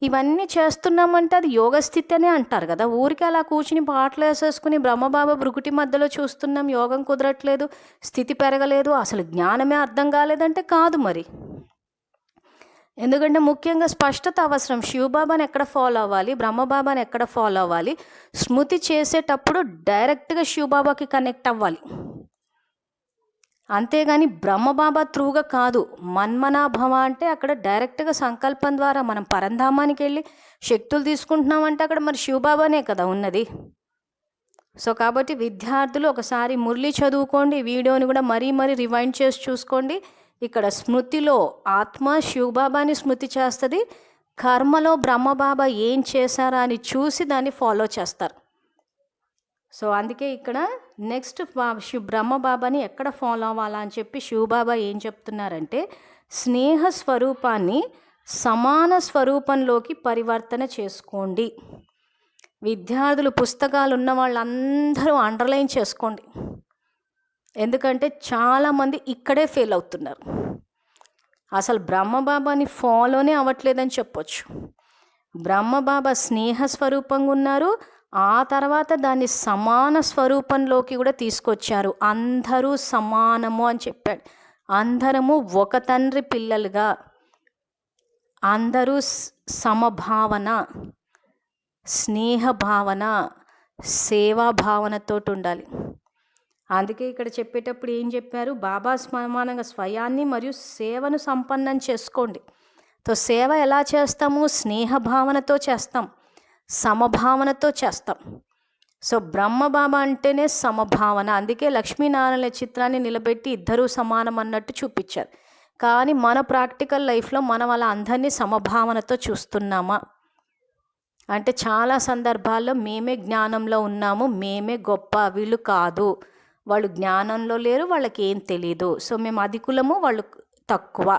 ఇవన్నీ చేస్తున్నామంటే అది యోగస్థితి అనే అంటారు కదా. ఊరికి అలా కూర్చుని పాటలు వేసేసుకుని బ్రహ్మబాబా భృగుటి మధ్యలో చూస్తున్నాం, యోగం కుదరట్లేదు, స్థితి పెరగలేదు, అసలు జ్ఞానమే అర్థం కాలేదంటే కాదు మరి. ఎందుకంటే ముఖ్యంగా స్పష్టత అవసరం. శివబాబాని ఎక్కడ ఫాలో అవ్వాలి, బ్రహ్మబాబాని ఎక్కడ ఫాలో అవ్వాలి, స్మృతి చేసేటప్పుడు డైరెక్ట్గా శివబాబాకి కనెక్ట్ అవ్వాలి. అంతేగాని బ్రహ్మబాబా త్రూగా కాదు. మన్మనాభవ అంటే అక్కడ డైరెక్ట్గా సంకల్పం ద్వారా మనం పరంధామానికి వెళ్ళి శక్తులు తీసుకుంటున్నామంటే అక్కడ మరి శివబాబానే కదా ఉన్నది. సో కాబట్టి విద్యార్థులు ఒకసారి మురళి చదువుకోండి, వీడియోని కూడా మరీ రివైండ్ చేసి చూసుకోండి. ఇక్కడ స్మృతిలో ఆత్మ శివబాబాని స్మృతి చేస్తుంది, కర్మలో బ్రహ్మబాబా ఏం చేశారా అని చూసి దాన్ని ఫాలో చేస్తారు. సో అందుకే ఇక్కడ నెక్స్ట్ బ్రహ్మబాబాని ఎక్కడ ఫాలో అవ్వాలా అని చెప్పి శివబాబా ఏం చెప్తున్నారంటే, స్నేహ స్వరూపాన్ని సమాన స్వరూపంలోకి పరివర్తన చేసుకోండి. విద్యార్థులు పుస్తకాలు ఉన్న వాళ్ళందరూ అండర్లైన్ చేసుకోండి. ఎందుకంటే చాలామంది ఇక్కడే ఫెయిల్ అవుతున్నారు. అసలు బ్రహ్మబాబాని ఫాలోనే అవ్వట్లేదని చెప్పొచ్చు. బ్రహ్మబాబా స్నేహ స్వరూపంగా ఉన్నారు, ఆ తర్వాత దాన్ని సమాన స్వరూపంలోకి కూడా తీసుకొచ్చారు. అందరూ సమానము అని చెప్పాడు. అందరము ఒక తండ్రి పిల్లలుగా, అందరూ సమభావన, స్నేహ భావన, సేవా భావనతో ఉండాలి. అందుకే ఇక్కడ చెప్పేటప్పుడు ఏం చెప్పారు, బాబా సమానంగా స్వయాన్ని మరియు సేవను సంపన్నం చేసుకోండి. తో సేవ ఎలా చేస్తాము, స్నేహ భావనతో చేస్తాం, సమభావనతో చేస్తాం. సో బ్రహ్మబాబా అంటేనే సమభావన. అందుకే లక్ష్మీనారాయణ చిత్రాన్ని నిలబెట్టి ఇద్దరూ సమానం అన్నట్టు చూపించారు. కానీ మన ప్రాక్టికల్ లైఫ్లో మనం అలా అందరినీ సమభావనతో చూస్తున్నామా అంటే చాలా సందర్భాల్లో మేమే జ్ఞానంలో ఉన్నాము, మేమే గొప్ప, వీళ్ళు కాదు, వాళ్ళు జ్ఞానంలో లేరు, వాళ్ళకి ఏం తెలీదు, సో మేము అధికులము, వాళ్ళు తక్కువ.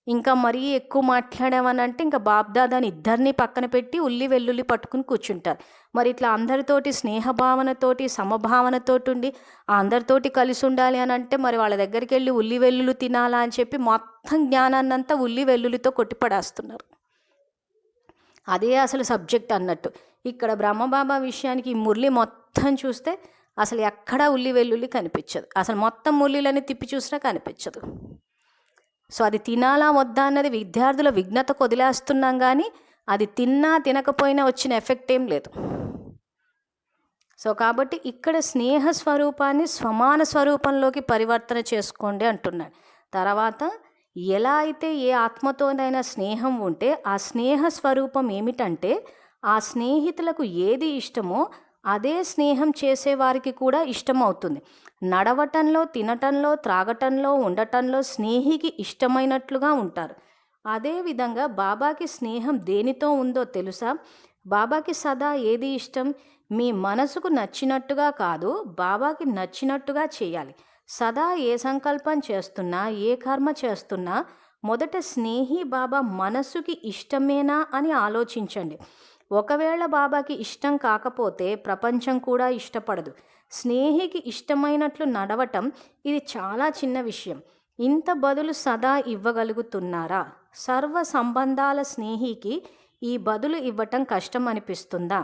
ఇంకా మరీ ఎక్కువ మాట్లాడామనంటే ఇంకా బాబ్దాదాని ఇద్దరిని పక్కన పెట్టి ఉల్లి వెల్లుల్లి పట్టుకుని కూర్చుంటారు. మరి ఇట్లా అందరితోటి స్నేహభావనతోటి సమభావనతోటి ఉండి అందరితోటి కలిసి ఉండాలి అని అంటే మరి వాళ్ళ దగ్గరికి వెళ్ళి ఉల్లి వెల్లుల్లి తినాలా అని చెప్పి మొత్తం జ్ఞానాన్నంతా ఉల్లి వెల్లుల్లితో కొట్టిపడేస్తున్నారు. అదే అసలు సబ్జెక్ట్ అన్నట్టు. ఇక్కడ బ్రహ్మబాబా విషయానికి ఈ మురళి మొత్తం చూస్తే అసలు ఎక్కడా ఉల్లి వెల్లుల్లి కనిపించదు. అసలు మొత్తం మురళిలని తిప్పి చూసినా కనిపించదు. సో అది తినాలా వద్దా అన్నది విద్యార్థుల విఘ్నతకు వదిలేస్తున్నాం, కానీ అది తిన్నా తినకపోయినా వచ్చిన ఎఫెక్ట్ ఏం లేదు. సో కాబట్టి ఇక్కడ స్నేహ స్వరూపాన్ని సమాన స్వరూపంలోకి పరివర్తన చేసుకోండి అంటున్నాడు. తర్వాత ఎలా అయితే ఏ ఆత్మతోనైనా స్నేహం ఉంటే ఆ స్నేహ స్వరూపం ఏమిటంటే, ఆ స్నేహితులకు ఏది ఇష్టమో అదే స్నేహం చేసేవారికి కూడా ఇష్టమవుతుంది. నడవటంలో, తినటంలో, త్రాగటంలో, ఉండటంలో స్నేహికి ఇష్టమైనట్లుగా ఉంటారు. అదేవిధంగా బాబాకి స్నేహం దేనితో ఉందో తెలుసా? బాబాకి సదా ఏది ఇష్టం? మీ మనసుకు నచ్చినట్టుగా కాదు, బాబాకి నచ్చినట్టుగా చేయాలి. సదా ఏ సంకల్పం చేస్తున్నా, ఏ కర్మ చేస్తున్నా మొదట స్నేహి బాబా మనసుకి ఇష్టమేనా అని ఆలోచించండి. ఒకవేళ బాబాకి ఇష్టం కాకపోతే ప్రపంచం కూడా ఇష్టపడదు. స్నేహికి ఇష్టమైనట్లు నడవటం ఇది చాలా చిన్న విషయం. ఇంత బదులు సదా ఇవ్వగలుగుతున్నారా? సర్వ సంబంధాల స్నేహికి ఈ బదులు ఇవ్వటం కష్టం అనిపిస్తుందా?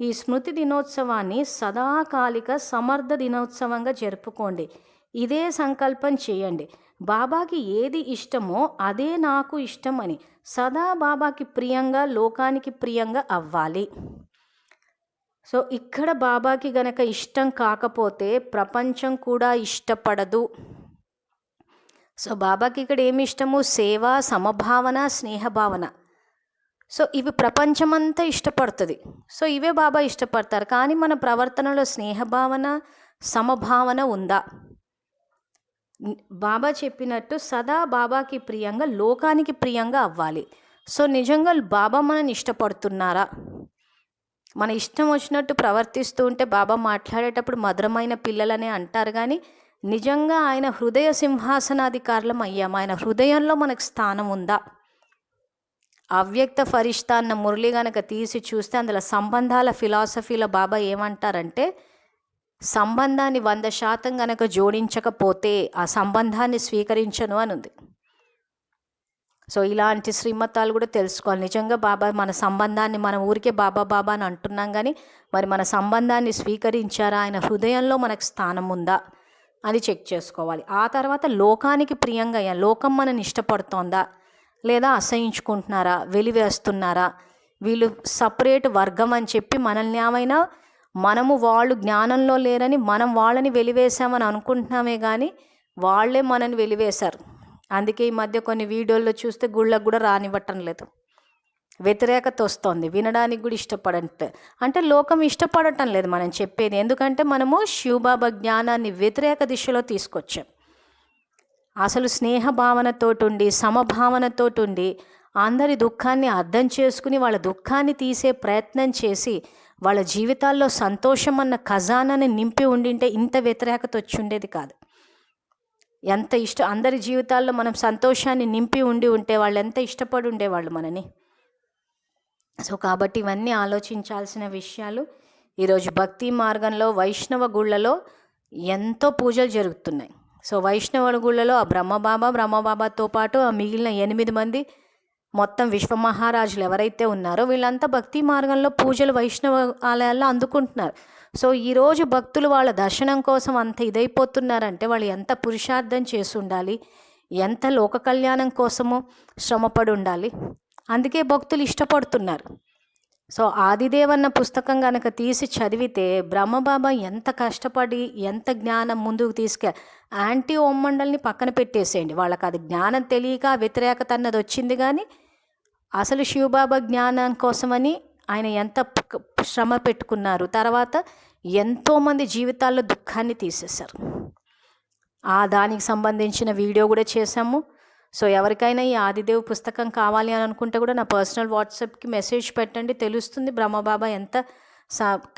ఈ స్మృతి దినోత్సవాన్ని సదాకాలిక సమర్థ దినోత్సవంగా జరుపుకోండి. ఇదే సంకల్పం చేయండి. బాబాకి ఏది ఇష్టమో అదే నాకు ఇష్టం అని. సదా బాబాకి ప్రియంగా, లోకానికి ప్రియంగా అవ్వాలి. సో ఇక్కడ బాబాకి గనక ఇష్టం కాకపోతే ప్రపంచం కూడా ఇష్టపడదు. సో బాబాకి ఇక్కడ ఏమి ఇష్టము? సేవ, సమభావన, స్నేహభావన. సో ఇవి ప్రపంచమంతా ఇష్టపడుతుంది. సో ఇవే బాబా ఇష్టపడతారు. కానీ మన ప్రవర్తనలో స్నేహభావన, సమభావన ఉందా? బాబా చెప్పినట్టు సదా బాబాకి ప్రియంగా, లోకానికి ప్రియంగా అవ్వాలి. సో నిజంగా బాబా మనని ఇష్టపడుతున్నారా? మన ఇష్టం వచ్చినట్టు ప్రవర్తిస్తూ ఉంటే బాబా మాట్లాడేటప్పుడు మధురమైన పిల్లలనే అంటారు, కానీ నిజంగా ఆయన హృదయ సింహాసనాధికారులం అయ్యాం. ఆయన హృదయంలో మనకు స్థానం ఉందా? అవ్యక్త ఫరిష్తా అన్న మురళి గనక తీసి చూస్తే అందులో సంబంధాల ఫిలాసఫీలో బాబా ఏమంటారంటే, సంబంధాన్ని 100% గనక జోడించకపోతే ఆ సంబంధాన్ని స్వీకరించను అని ఉంది. సో ఇలాంటి శ్రీమతాలు కూడా తెలుసుకోవాలి. నిజంగా బాబా మన సంబంధాన్ని, మన ఊరికే బాబా బాబా అని అంటున్నాం, కానీ మరి మన సంబంధాన్ని స్వీకరించారా? ఆయన హృదయంలో మనకు స్థానం ఉందా అని చెక్ చేసుకోవాలి. ఆ తర్వాత లోకానికి ప్రియంగా, లోకం మనని ఇష్టపడుతోందా లేదా అసహించుకుంటున్నారా, వెలివేస్తున్నారా? వీళ్ళు సపరేట్ వర్గం అని చెప్పి మనల్ని ఏమైనా, మనము వాళ్ళు జ్ఞానంలో లేరని మనం వాళ్ళని వెలివేసామని అనుకుంటున్నామే, కానీ వాళ్ళే మనని వెలివేశారు. అందుకే ఈ మధ్య కొన్ని వీడియోల్లో చూస్తే గుళ్ళకు కూడా రానివ్వటం లేదు. వ్యతిరేకత వస్తుంది, వినడానికి కూడా ఇష్టపడంటే. అంటే లోకం ఇష్టపడటం లేదు మనం చెప్పేది. ఎందుకంటే మనము శివబాబా జ్ఞానాన్ని వ్యతిరేక దిశలో తీసుకొచ్చాం. అసలు స్నేహభావనతోటి, సమభావనతోటి అందరి దుఃఖాన్ని అర్థం చేసుకుని వాళ్ళ దుఃఖాన్ని తీసే ప్రయత్నం చేసి వాళ్ళ జీవితాల్లో సంతోషం అన్న ఖజానాని నింపి ఉండింటే ఇంత వ్యతిరేకత వచ్చి ఉండేది కాదు. ఎంత అందరి జీవితాల్లో మనం సంతోషాన్ని నింపి ఉంటే వాళ్ళు ఎంత ఇష్టపడి ఉండేవాళ్ళు మనని. సో కాబట్టి ఇవన్నీ ఆలోచించాల్సిన విషయాలు. ఈరోజు భక్తి మార్గంలో వైష్ణవ గుళ్ళలో ఎంతో పూజలు జరుగుతున్నాయి. సో వైష్ణవ గుళ్ళలో ఆ బ్రహ్మబాబాతో పాటు ఆ మిగిలిన 8 మంది మొత్తం విశ్వమహారాజులు ఎవరైతే ఉన్నారో వీళ్ళంతా భక్తి మార్గంలో పూజలు వైష్ణవ ఆలయాల్లో అందుకుంటున్నారు. సో ఈరోజు భక్తులు వాళ్ళ దర్శనం కోసం అంత ఇదైపోతున్నారంటే వాళ్ళు ఎంత పురుషార్థం చేసి ఉండాలి, ఎంత లోక కళ్యాణం కోసమో శ్రమపడి ఉండాలి. అందుకే భక్తులు ఇష్టపడుతున్నారు. సో ఆదిదేవన్న పుస్తకం కనుక తీసి చదివితే బ్రహ్మబాబా ఎంత కష్టపడి ఎంత జ్ఞానం ముందుకు యాంటీ ఓమ్మండల్ని పక్కన పెట్టేసేయండి. వాళ్ళకి అది జ్ఞానం తెలియక వ్యతిరేకత అన్నది వచ్చింది, కానీ అసలు శివబాబా జ్ఞానం కోసమని ఆయన ఎంత శ్రమ పెట్టుకున్నారు. తర్వాత ఎంతోమంది జీవితాల్లో దుఃఖాన్ని తీసేశారు. దానికి సంబంధించిన వీడియో కూడా చేశాము. సో ఎవరికైనా ఈ ఆదిదేవ్ పుస్తకం కావాలి అని అనుకుంటే కూడా నా పర్సనల్ వాట్సాప్కి మెసేజ్ పెట్టండి, తెలుస్తుంది బ్రహ్మబాబా ఎంత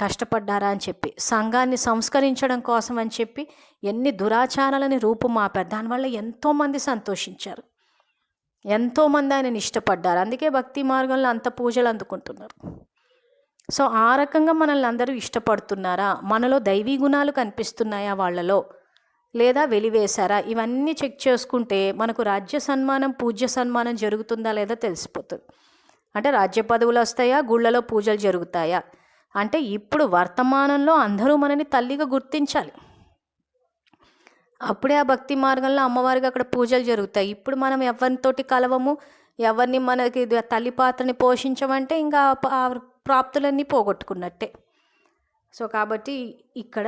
కష్టపడ్డారా అని చెప్పి. సంఘాన్ని సంస్కరించడం కోసం అని చెప్పి ఎన్ని దురాచారాలని రూపుమాపారు. దానివల్ల ఎంతోమంది సంతోషించారు, ఎంతోమంది ఆయనని ఇష్టపడ్డారు. అందుకే భక్తి మార్గంలో అంత పూజలు అందుకుంటున్నారు. సో ఆ రకంగా మనల్ని అందరూ ఇష్టపడుతున్నారా? మనలో దైవీ గుణాలు కనిపిస్తున్నాయా వాళ్ళలో, లేదా వెలివేశారా? ఇవన్నీ చెక్ చేసుకుంటే మనకు రాజ్య సన్మానం, పూజ్య సన్మానం జరుగుతుందా లేదా తెలిసిపోతుంది. అంటే రాజ్య పదవులు వస్తాయా, గుళ్ళలో పూజలు జరుగుతాయా? అంటే ఇప్పుడు వర్తమానంలో అందరూ మనని తల్లిగా గుర్తించాలి. అప్పుడే ఆ భక్తి మార్గంలో అమ్మవారికి అక్కడ పూజలు జరుగుతాయి. ఇప్పుడు మనం ఎవరితోటి కలవము, ఎవరిని మనకి తల్లి పాత్రని పోషించమంటే ఇంకా ఆ ప్రాప్తులన్నీ పోగొట్టుకున్నట్టే. సో కాబట్టి ఇక్కడ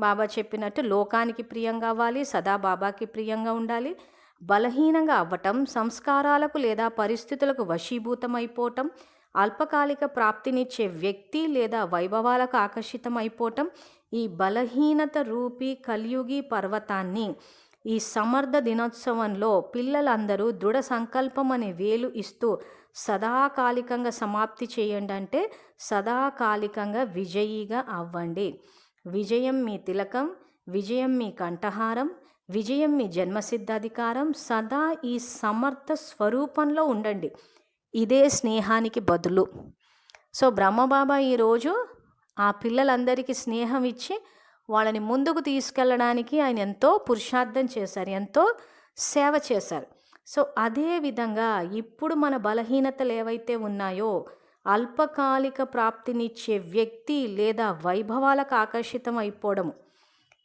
బాబా చెప్పినట్టు లోకానికి ప్రియంగా అవ్వాలి, సదా బాబాకి ప్రియంగా ఉండాలి. బలహీనంగా అవ్వటం, సంస్కారాలకు లేదా పరిస్థితులకు వశీభూతం అయిపోవటం, అల్పకాలిక ప్రాప్తినిచ్చే వ్యక్తి లేదా వైభవాలకు ఆకర్షితం అయిపోవటం, ఈ బలహీనత రూపీ కలియుగి పర్వతాన్ని ఈ సమర్థ దినోత్సవంలో పిల్లలందరూ దృఢ సంకల్పం అనే వేలు ఇస్తూ సదాకాలికంగా సమాప్తి చేయండి. అంటే సదాకాలికంగా విజయీగా అవ్వండి. విజయం మీ తిలకం, విజయం మీ కంఠహారం, విజయం మీ జన్మసిద్ధాధికారం. సదా ఈ సమర్థ స్వరూపంలో ఉండండి. ఇదే స్నేహానికి బదులు. సో బ్రహ్మబాబా ఈరోజు ఆ పిల్లలందరికీ స్నేహం ఇచ్చి వాళ్ళని ముందుకు తీసుకెళ్ళడానికి ఆయన ఎంతో పురుషార్థం చేశారు, ఎంతో సేవ చేశారు. సో అదే విధంగా ఇప్పుడు మన బలహీనతలు ఏవైతే ఉన్నాయో, అల్పకాలిక ప్రాప్తినిచ్చే వ్యక్తి లేదా వైభవాలకు ఆకర్షితం అయిపోవడం,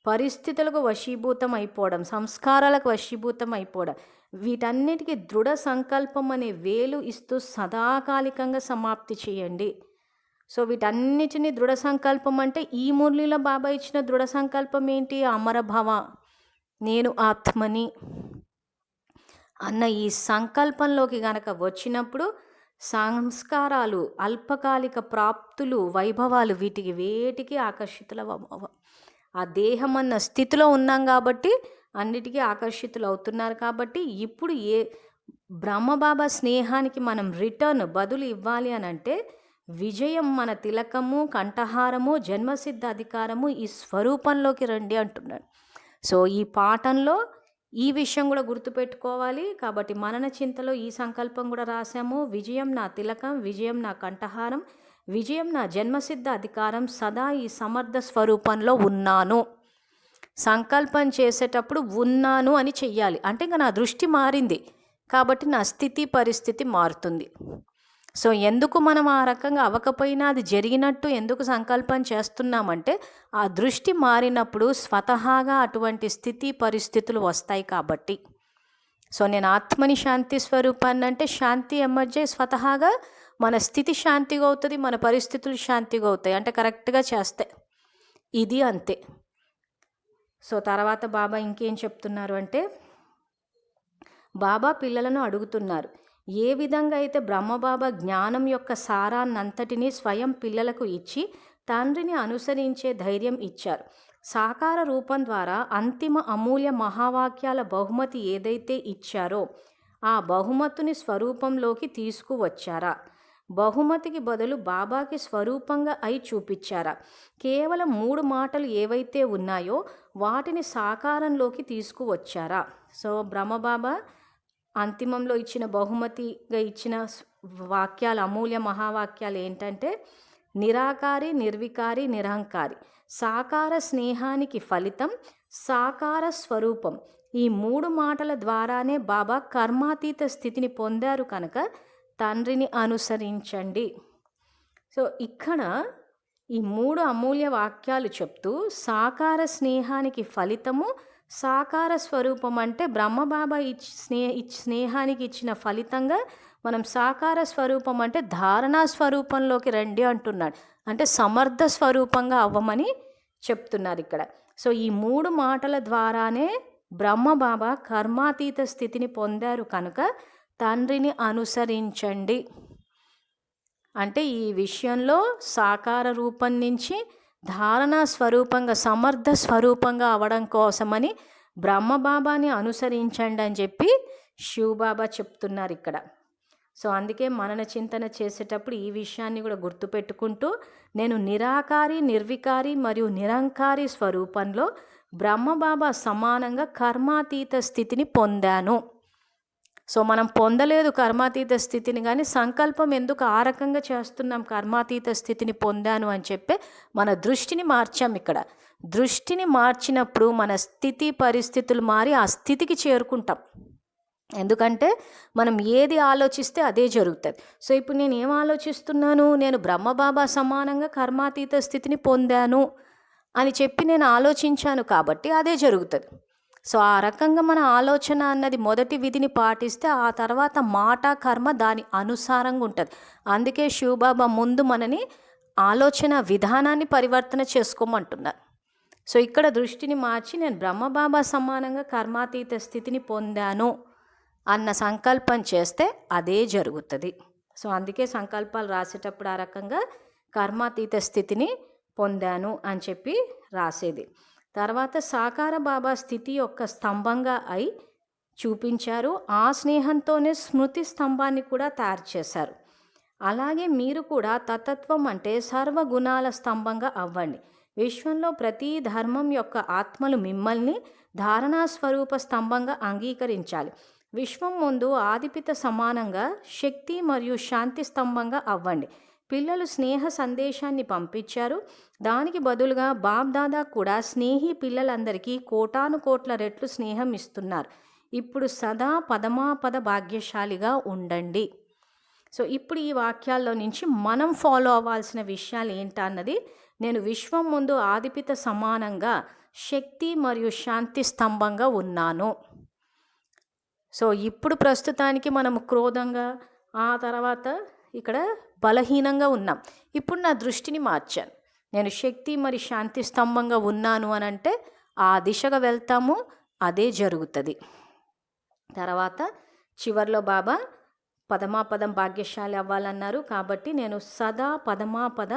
పరిస్థితులకు వశీభూతం అయిపోవడం, సంస్కారాలకు వశీభూతం అయిపోవడం, వీటన్నిటికీ దృఢ సంకల్పం అనే వేలు ఇస్తూ సదాకాలికంగా సమాప్తి చేయండి. సో వీటన్నిటిని దృఢ సంకల్పం అంటే ఈ మురళిలో బాబా ఇచ్చిన దృఢ సంకల్పం ఏంటి? అమరభవ, నేను ఆత్మని అన్న ఈ సంకల్పంలోకి గనక వచ్చినప్పుడు సంస్కారాలు, అల్పకాలిక ప్రాప్తులు, వైభవాలు వేటికి ఆ దేహం అన్న స్థితిలో ఉన్నాం కాబట్టి అన్నిటికీ ఆకర్షితులు అవుతున్నారు. కాబట్టి ఇప్పుడు బ్రహ్మబాబా స్నేహానికి మనం బదులు ఇవ్వాలి అని అంటే విజయం, మన తిలకము, కంఠహారము, జన్మసిద్ధ అధికారము ఈ స్వరూపంలోకి రండి అంటున్నాడు. సో ఈ పాఠంలో ఈ విషయం కూడా గుర్తుపెట్టుకోవాలి. కాబట్టి మనన చింతలో ఈ సంకల్పం కూడా రాశాము. విజయం నా తిలకం, విజయం నా కంఠహారం, విజయం నా జన్మసిద్ధ అధికారం, సదా ఈ సమర్థ స్వరూపంలో ఉన్నాను. సంకల్పం చేసేటప్పుడు ఉన్నాను అని చెయ్యాలి. అంటే ఇంకా నా దృష్టి మారింది కాబట్టి నా స్థితి పరిస్థితి మారుతుంది. సో ఎందుకు మనం ఆ రకంగా అవ్వకపోయినా అది జరిగినట్టు ఎందుకు సంకల్పం చేస్తున్నామంటే ఆ దృష్టి మారినప్పుడు స్వతహాగా అటువంటి స్థితి పరిస్థితులు వస్తాయి కాబట్టి. సో నేను ఆత్మని శాంతి స్వరూపాన్ని అంటే శాంతి ఎమర్జీ స్వతహాగా మన స్థితి శాంతిగా అవుతుంది, మన పరిస్థితులు శాంతిగా అవుతాయి. అంటే కరెక్ట్గా చేస్తే ఇది అంతే. సో తర్వాత బాబా ఇంకేం చెప్తున్నారు అంటే, బాబా పిల్లలను అడుగుతున్నారు, ఏ విధంగా అయితే బ్రహ్మబాబా జ్ఞానం యొక్క సారాన్నంతటినీ స్వయం పిల్లలకు ఇచ్చి తండ్రిని అనుసరించే ధైర్యం ఇచ్చారు, సాకార రూపం ద్వారా అంతిమ అమూల్య మహావాక్యాల బహుమతి ఏదైతే ఇచ్చారో ఆ బహుమతిని స్వరూపంలోకి తీసుకువచ్చారా? బహుమతికి బదులు బాబాకి స్వరూపంగా అయి చూపించారా? కేవలం 3 మాటలు ఏవైతే ఉన్నాయో వాటిని సాకారంలోకి తీసుకువచ్చారా? సో బ్రహ్మబాబా అంతిమంలో ఇచ్చిన బహుమతిగా ఇచ్చిన వాక్యాలు, అమూల్య మహావాక్యాలు ఏంటంటే నిరాకారి, నిర్వికారి, నిరహంకారి, సాకార స్నేహానికి ఫలితం సాకార స్వరూపం. ఈ 3 మాటల ద్వారానే బాబా కర్మాతీత స్థితిని పొందారు కనుక తండ్రిని అనుసరించండి. సో ఇక్కడ ఈ 3 అమూల్య వాక్యాలు చెప్తూ సాకార స్నేహానికి ఫలితము సాకార స్వరూపం అంటే బ్రహ్మబాబా స్నేహానికి ఇచ్చిన ఫలితంగా మనం సాకార స్వరూపం అంటే ధారణా స్వరూపంలోకి రండి అంటున్నాడు. అంటే సమర్థ స్వరూపంగా అవ్వమని చెప్తున్నారు ఇక్కడ. సో ఈ 3 మాటల ద్వారానే బ్రహ్మబాబా కర్మాతీత స్థితిని పొందారు కనుక తండ్రిని అనుసరించండి. అంటే ఈ విషయంలో సాకార రూపం నుంచి ధారణా స్వరూపంగా సమర్థ స్వరూపంగా అవడం కోసమని బ్రహ్మబాబాని అనుసరించండి అని చెప్పి శివబాబా చెప్తున్నారు ఇక్కడ. సో అందుకే మనన చింతన చేసేటప్పుడు ఈ విషయాన్ని కూడా గుర్తుపెట్టుకుంటూ నేను నిరాకారి, నిర్వికారి మరియు నిరంకారి స్వరూపంలో బ్రహ్మబాబా సమానంగా కర్మాతీత స్థితిని పొందాను. సో మనం పొందలేదు కర్మాతీత స్థితిని, కానీ సంకల్పం ఎందుకు ఆ రకంగా చేస్తున్నాం కర్మాతీత స్థితిని పొందాను అని చెప్పి మన దృష్టిని మార్చాం. ఇక్కడ దృష్టిని మార్చినప్పుడు మన స్థితి పరిస్థితులు మారి ఆ స్థితికి చేరుకుంటాం. ఎందుకంటే మనం ఏది ఆలోచిస్తే అదే జరుగుతుంది. సో ఇప్పుడు నేను ఏం ఆలోచిస్తున్నాను, నేను బ్రహ్మబాబా సమానంగా కర్మాతీత స్థితిని పొందాను అని చెప్పి నేను ఆలోచించాను కాబట్టి అదే జరుగుతుంది. సో ఆ రకంగా మన ఆలోచన అన్నది మొదటి విధిని పాటిస్తే ఆ తర్వాత మాట కర్మ దాని అనుసారంగా ఉంటుంది. అందుకే శివబాబా ముందు మనని ఆలోచన విధానాన్ని పరివర్తన చేసుకోమంటున్నారు. సో ఇక్కడ దృష్టిని మార్చి నేను బ్రహ్మబాబా సమానంగా కర్మాతీత స్థితిని పొందాను అన్న సంకల్పం చేస్తే అదే జరుగుతుంది. సో అందుకే సంకల్పాలు రాసేటప్పుడు ఆ రకంగా కర్మాతీత స్థితిని పొందాను అని చెప్పి రాసేది. తర్వాత సాకార బాబా స్థితి యొక్క స్తంభంగా అయి చూపించారు. ఆ స్నేహంతోనే స్మృతి స్తంభాన్ని కూడా తయారు చేశారు. అలాగే మీరు కూడా తతత్వం అంటే సర్వగుణాల స్తంభంగా అవ్వండి. విశ్వంలో ప్రతి ధర్మం యొక్క ఆత్మలు మిమ్మల్ని ధారణా స్వరూప స్తంభంగా అంగీకరించాలి. విశ్వం ముందు ఆదిపిత సమానంగా శక్తి మరియు శాంతి స్తంభంగా అవ్వండి. పిల్లలు స్నేహ సందేశాన్ని పంపించారు. దానికి బదులుగా బాబ్ దాదా కూడా స్నేహి పిల్లలందరికీ కోటాను కోట్ల రెట్లు స్నేహం ఇస్తున్నారు. ఇప్పుడు సదా పదమాపద భాగ్యశాలిగా ఉండండి. సో ఇప్పుడు ఈ వాక్యాల్లో నుంచి మనం ఫాలో అవ్వాల్సిన విషయాలు ఏంటన్నది, నేను విశ్వం ముందు ఆదిపిత సమానంగా శక్తి మరియు శాంతి స్తంభంగా ఉన్నాను. సో ఇప్పుడు ప్రస్తుతానికి మనం క్రోధంగా, ఆ తర్వాత ఇక్కడ బలహీనంగా ఉన్నాం. ఇప్పుడు నా దృష్టిని మార్చాను, నేను శక్తి మరి శాంతి స్తంభంగా ఉన్నాను అని అంటే ఆ దిశగా వెళ్తాము, అదే జరుగుతుంది. తర్వాత చివర్లో బాబా పదమాపదం భాగ్యశాలి అవ్వాలన్నారు. కాబట్టి నేను సదా పదమాపద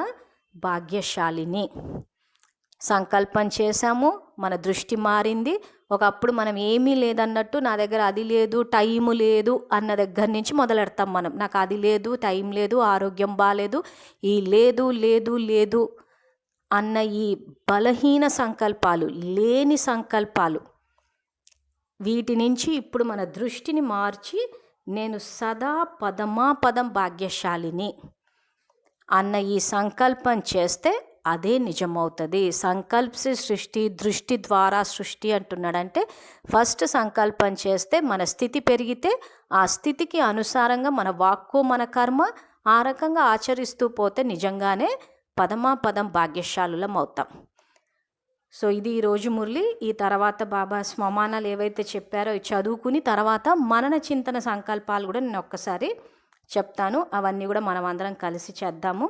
భాగ్యశాలిని. సంకల్పం చేశాము, మన దృష్టి మారింది. ఒకప్పుడు మనం ఏమీ లేదన్నట్టు, నా దగ్గర అది లేదు, టైము లేదు అన్న దగ్గర నుంచి మొదలెడతాం మనం. నాకు అది లేదు, టైం లేదు, ఆరోగ్యం బాగాలేదు, ఈ లేదు లేదు లేదు అన్న ఈ బలహీన సంకల్పాలు, లేని సంకల్పాలు, వీటి నుంచి ఇప్పుడు మన దృష్టిని మార్చి నేను సదా పదమాపదం భాగ్యశాలిని అన్న ఈ సంకల్పం చేస్తే అదే నిజమవుతుంది. సంకల్ప సృష్టి, దృష్టి ద్వారా సృష్టి అంటున్నాడంటే ఫస్ట్ సంకల్పం చేస్తే మన స్థితి పెరిగితే ఆ స్థితికి అనుసారంగా మన వాక్కు, మన కర్మ ఆ రకంగా ఆచరిస్తూ పోతే నిజంగానే పదమాపదం భాగ్యశాలులం అవుతాం. సో ఇది ఈరోజు మురళి. ఈ తర్వాత బాబా స్వమానాలు ఏవైతే చెప్పారో చదువుకుని తర్వాత మనన చింతన సంకల్పాలు కూడా నేను ఒక్కసారి చెప్తాను. అవన్నీ కూడా మనం అందరం కలిసి చేద్దాము.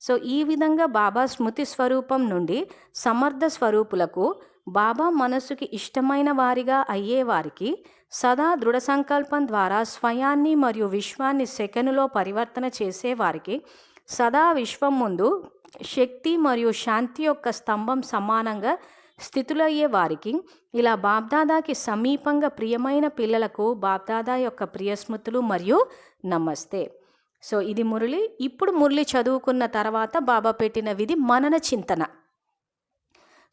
సో ఈ విధంగా బాబా స్మృతి స్వరూపం నుండి సమర్థ స్వరూపులకు, బాబా మనస్సుకి ఇష్టమైన వారిగా అయ్యేవారికి, సదా దృఢ సంకల్పం ద్వారా స్వయాన్ని మరియు విశ్వాన్ని సెకనులో పరివర్తన చేసేవారికి, సదా విశ్వం ముందు శక్తి మరియు శాంతి యొక్క స్తంభం సమానంగా స్థితులయ్యే వారికి, ఇలా బాబ్దాదాకి సమీపంగా ప్రియమైన పిల్లలకు బాబ్దాదా యొక్క ప్రియస్మృతులు మరియు నమస్తే. సో ఇది మురళి. ఇప్పుడు మురళి చదువుకున్న తర్వాత బాబా పెట్టిన విధి మనన చింతన.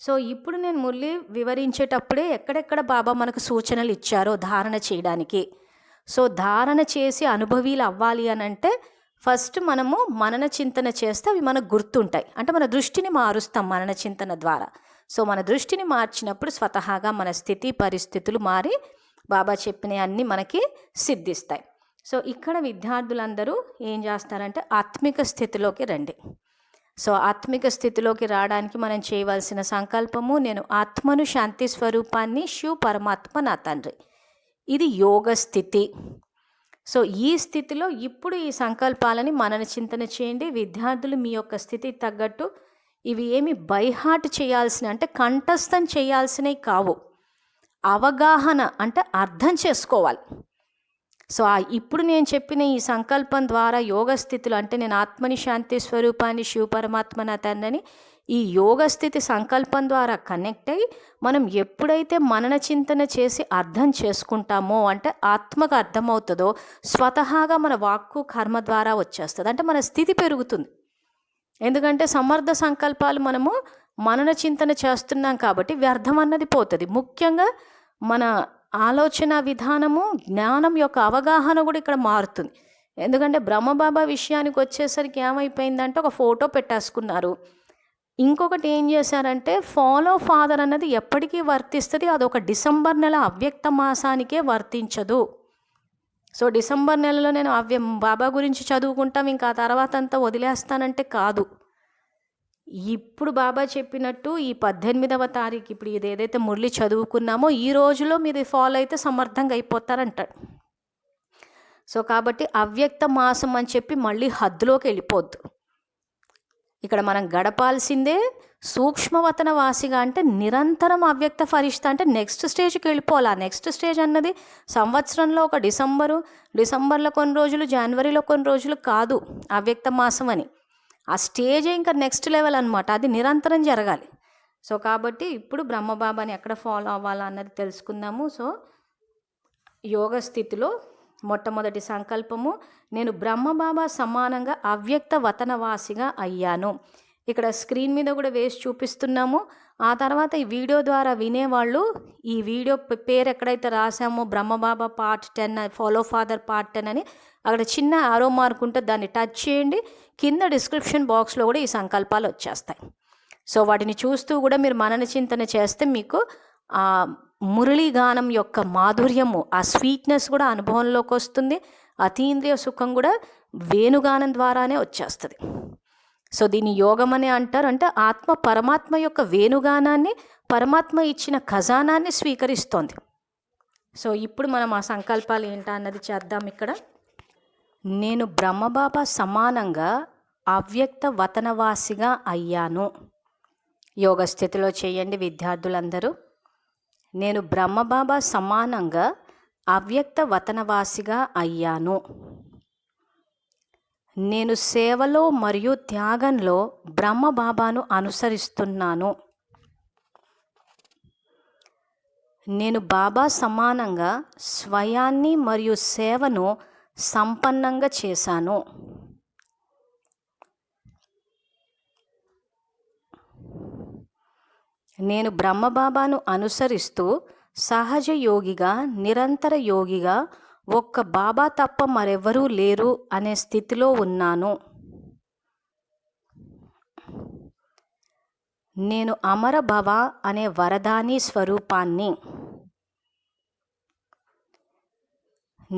సో ఇప్పుడు నేను మురళి వివరించేటప్పుడే ఎక్కడెక్కడ బాబా మనకు సూచనలు ఇచ్చారో ధారణ చేయడానికి. సో ధారణ చేసి అనుభవీలు అవ్వాలి అని అంటే ఫస్ట్ మనము మనన చింతన చేస్తే అవి మనకు గుర్తుంటాయి. అంటే మన దృష్టిని మారుస్తాం మనన చింతన ద్వారా. సో మన దృష్టిని మార్చినప్పుడు స్వతహాగా మన స్థితి పరిస్థితులు మారి బాబా చెప్పినవి అన్నీ మనకి సిద్ధిస్తాయి. సో ఇక్కడ విద్యార్థులందరూ ఏం చేస్తారంటే ఆత్మిక స్థితిలోకి రండి. సో ఆత్మిక స్థితిలోకి రావడానికి మనం చేయవలసిన సంకల్పము, నేను ఆత్మను, శాంతి స్వరూపాన్ని, శివ పరమాత్మ నా తండ్రి. ఇది యోగ స్థితి. సో ఈ స్థితిలో ఇప్పుడు ఈ సంకల్పాలని మనన చింతన చేయండి. విద్యార్థులు మీ యొక్క స్థితికి తగ్గట్టు ఇవి ఏమి బైహార్ట్ చేయాల్సిన, అంటే కంఠస్థం చేయాల్సినవి కావు, అవగాహన అంటే అర్థం చేసుకోవాలి. సో ఇప్పుడు నేను చెప్పిన ఈ సంకల్పం ద్వారా యోగ స్థితిలో, అంటే నేను ఆత్మని, శాంతి స్వరూపాన్ని, శివ పరమాత్మ నా తండ్రిని, ఈ యోగ స్థితి సంకల్పం ద్వారా కనెక్ట్ అయ్యి మనం ఎప్పుడైతే మనన చింతన చేసి అర్థం చేసుకుంటామో, అంటే ఆత్మకు అర్థమవుతుందో స్వతహాగా మన వాక్కు కర్మ ద్వారా వచ్చేస్తుంది. అంటే మన స్థితి పెరుగుతుంది. ఎందుకంటే సమర్థ సంకల్పాలు మనము మనన చింతన చేస్తున్నాం కాబట్టి వ్యర్థం అన్నది పోతుంది. ముఖ్యంగా మన ఆలోచన విధానము, జ్ఞానం యొక్క అవగాహన కూడా ఇక్కడ మారుతుంది. ఎందుకంటే బ్రహ్మబాబా విషయానికి వచ్చేసరికి ఏమైపోయిందంటే ఒక ఫోటో పెట్టేసుకున్నారు. ఇంకొకటి ఏం చేశారంటే ఫాలో ఫాదర్ అన్నది ఎప్పటికీ వర్తిస్తుంది, అదొక డిసెంబర్ నెల అవ్యక్త మాసానికే వర్తించదు. సో డిసెంబర్ నెలలో నేను బాబా గురించి చదువుకుంటాం, ఇంకా ఆ తర్వాత అంతా వదిలేస్తానంటే కాదు. ఇప్పుడు బాబా చెప్పినట్టు ఈ 18వ తారీఖు, ఇప్పుడు ఇది ఏదైతే మురళి చదువుకున్నామో ఈ రోజులో మీరు ఫాలో అయితే సమర్థంగా అయిపోతారంటాడు. సో కాబట్టి అవ్యక్త మాసం అని చెప్పి మళ్ళీ హద్దులోకి వెళ్ళిపోద్దు. ఇక్కడ మనం గడపాల్సిందే సూక్ష్మవతన వాసిగా, అంటే నిరంతరం అవ్యక్త ఫరిష్ట, అంటే నెక్స్ట్ స్టేజ్కి వెళ్ళిపోవాలి. ఆ నెక్స్ట్ స్టేజ్ అన్నది సంవత్సరంలో ఒక డిసెంబర్లో కొన్ని రోజులు, జనవరిలో కొన్ని రోజులు కాదు అవ్యక్త మాసం అని. ఆ స్టేజ్ ఇంకా నెక్స్ట్ లెవెల్ అనమాట, అది నిరంతరం జరగాలి. సో కాబట్టి ఇప్పుడు బ్రహ్మబాబాని ఎక్కడ ఫాలో అవ్వాలా అన్నది తెలుసుకుందాము. సో యోగ స్థితిలో మొట్టమొదటి సంకల్పము, నేను బ్రహ్మబాబా సమానంగా అవ్యక్త వతనవాసిగా అయ్యాను. ఇక్కడ స్క్రీన్ మీద కూడా వేసి చూపిస్తున్నాము. ఆ తర్వాత ఈ వీడియో ద్వారా వినేవాళ్ళు ఈ వీడియో పేరు ఎక్కడైతే రాసామో Brahma Baba part 10, follow father part 10 అని అక్కడ చిన్న ఆరో మార్క్ ఉంటే దాన్ని టచ్ చేయండి. కింద డిస్క్రిప్షన్ బాక్స్లో కూడా ఈ సంకల్పాలు వచ్చేస్తాయి. సో వాటిని చూస్తూ కూడా మీరు మనన చింతన చేస్తే మీకు ఆ మురళీగానం యొక్క మాధుర్యము, ఆ స్వీట్నెస్ కూడా అనుభవంలోకి వస్తుంది. అతీంద్రియ సుఖం కూడా వేణుగానం ద్వారానే వచ్చేస్తుంది. సో దీన్ని యోగం అని అంటారు. అంటే ఆత్మ పరమాత్మ యొక్క వేణుగానాన్ని, పరమాత్మ ఇచ్చిన ఖజానాన్ని స్వీకరిస్తోంది. సో ఇప్పుడు మనం ఆ సంకల్పాలు ఏంటా అన్నది చేద్దాం. ఇక్కడ నేను బ్రహ్మబాబా సమానంగా అవ్యక్త వతనవాసిగా అయ్యాను. యోగ స్థితిలో చేయండి విద్యార్థులందరూ. నేను బ్రహ్మబాబా సమానంగా అవ్యక్త వతనవాసిగా అయ్యాను. నేను సేవలో మరియు త్యాగంలో బ్రహ్మబాబాను అనుసరిస్తున్నాను. నేను బాబా సమానంగా స్వయాన్ని మరియు సేవను సంపన్నంగా చేశాను. నేను బ్రహ్మబాబాను అనుసరిస్తూ సహజ యోగిగా, నిరంతర యోగిగా, ఒక్క బాబా తప్ప మరెవరూ లేరు అనే స్థితిలో ఉన్నాను. నేను అమర భవ అనే వరదాని స్వరూపాన్ని.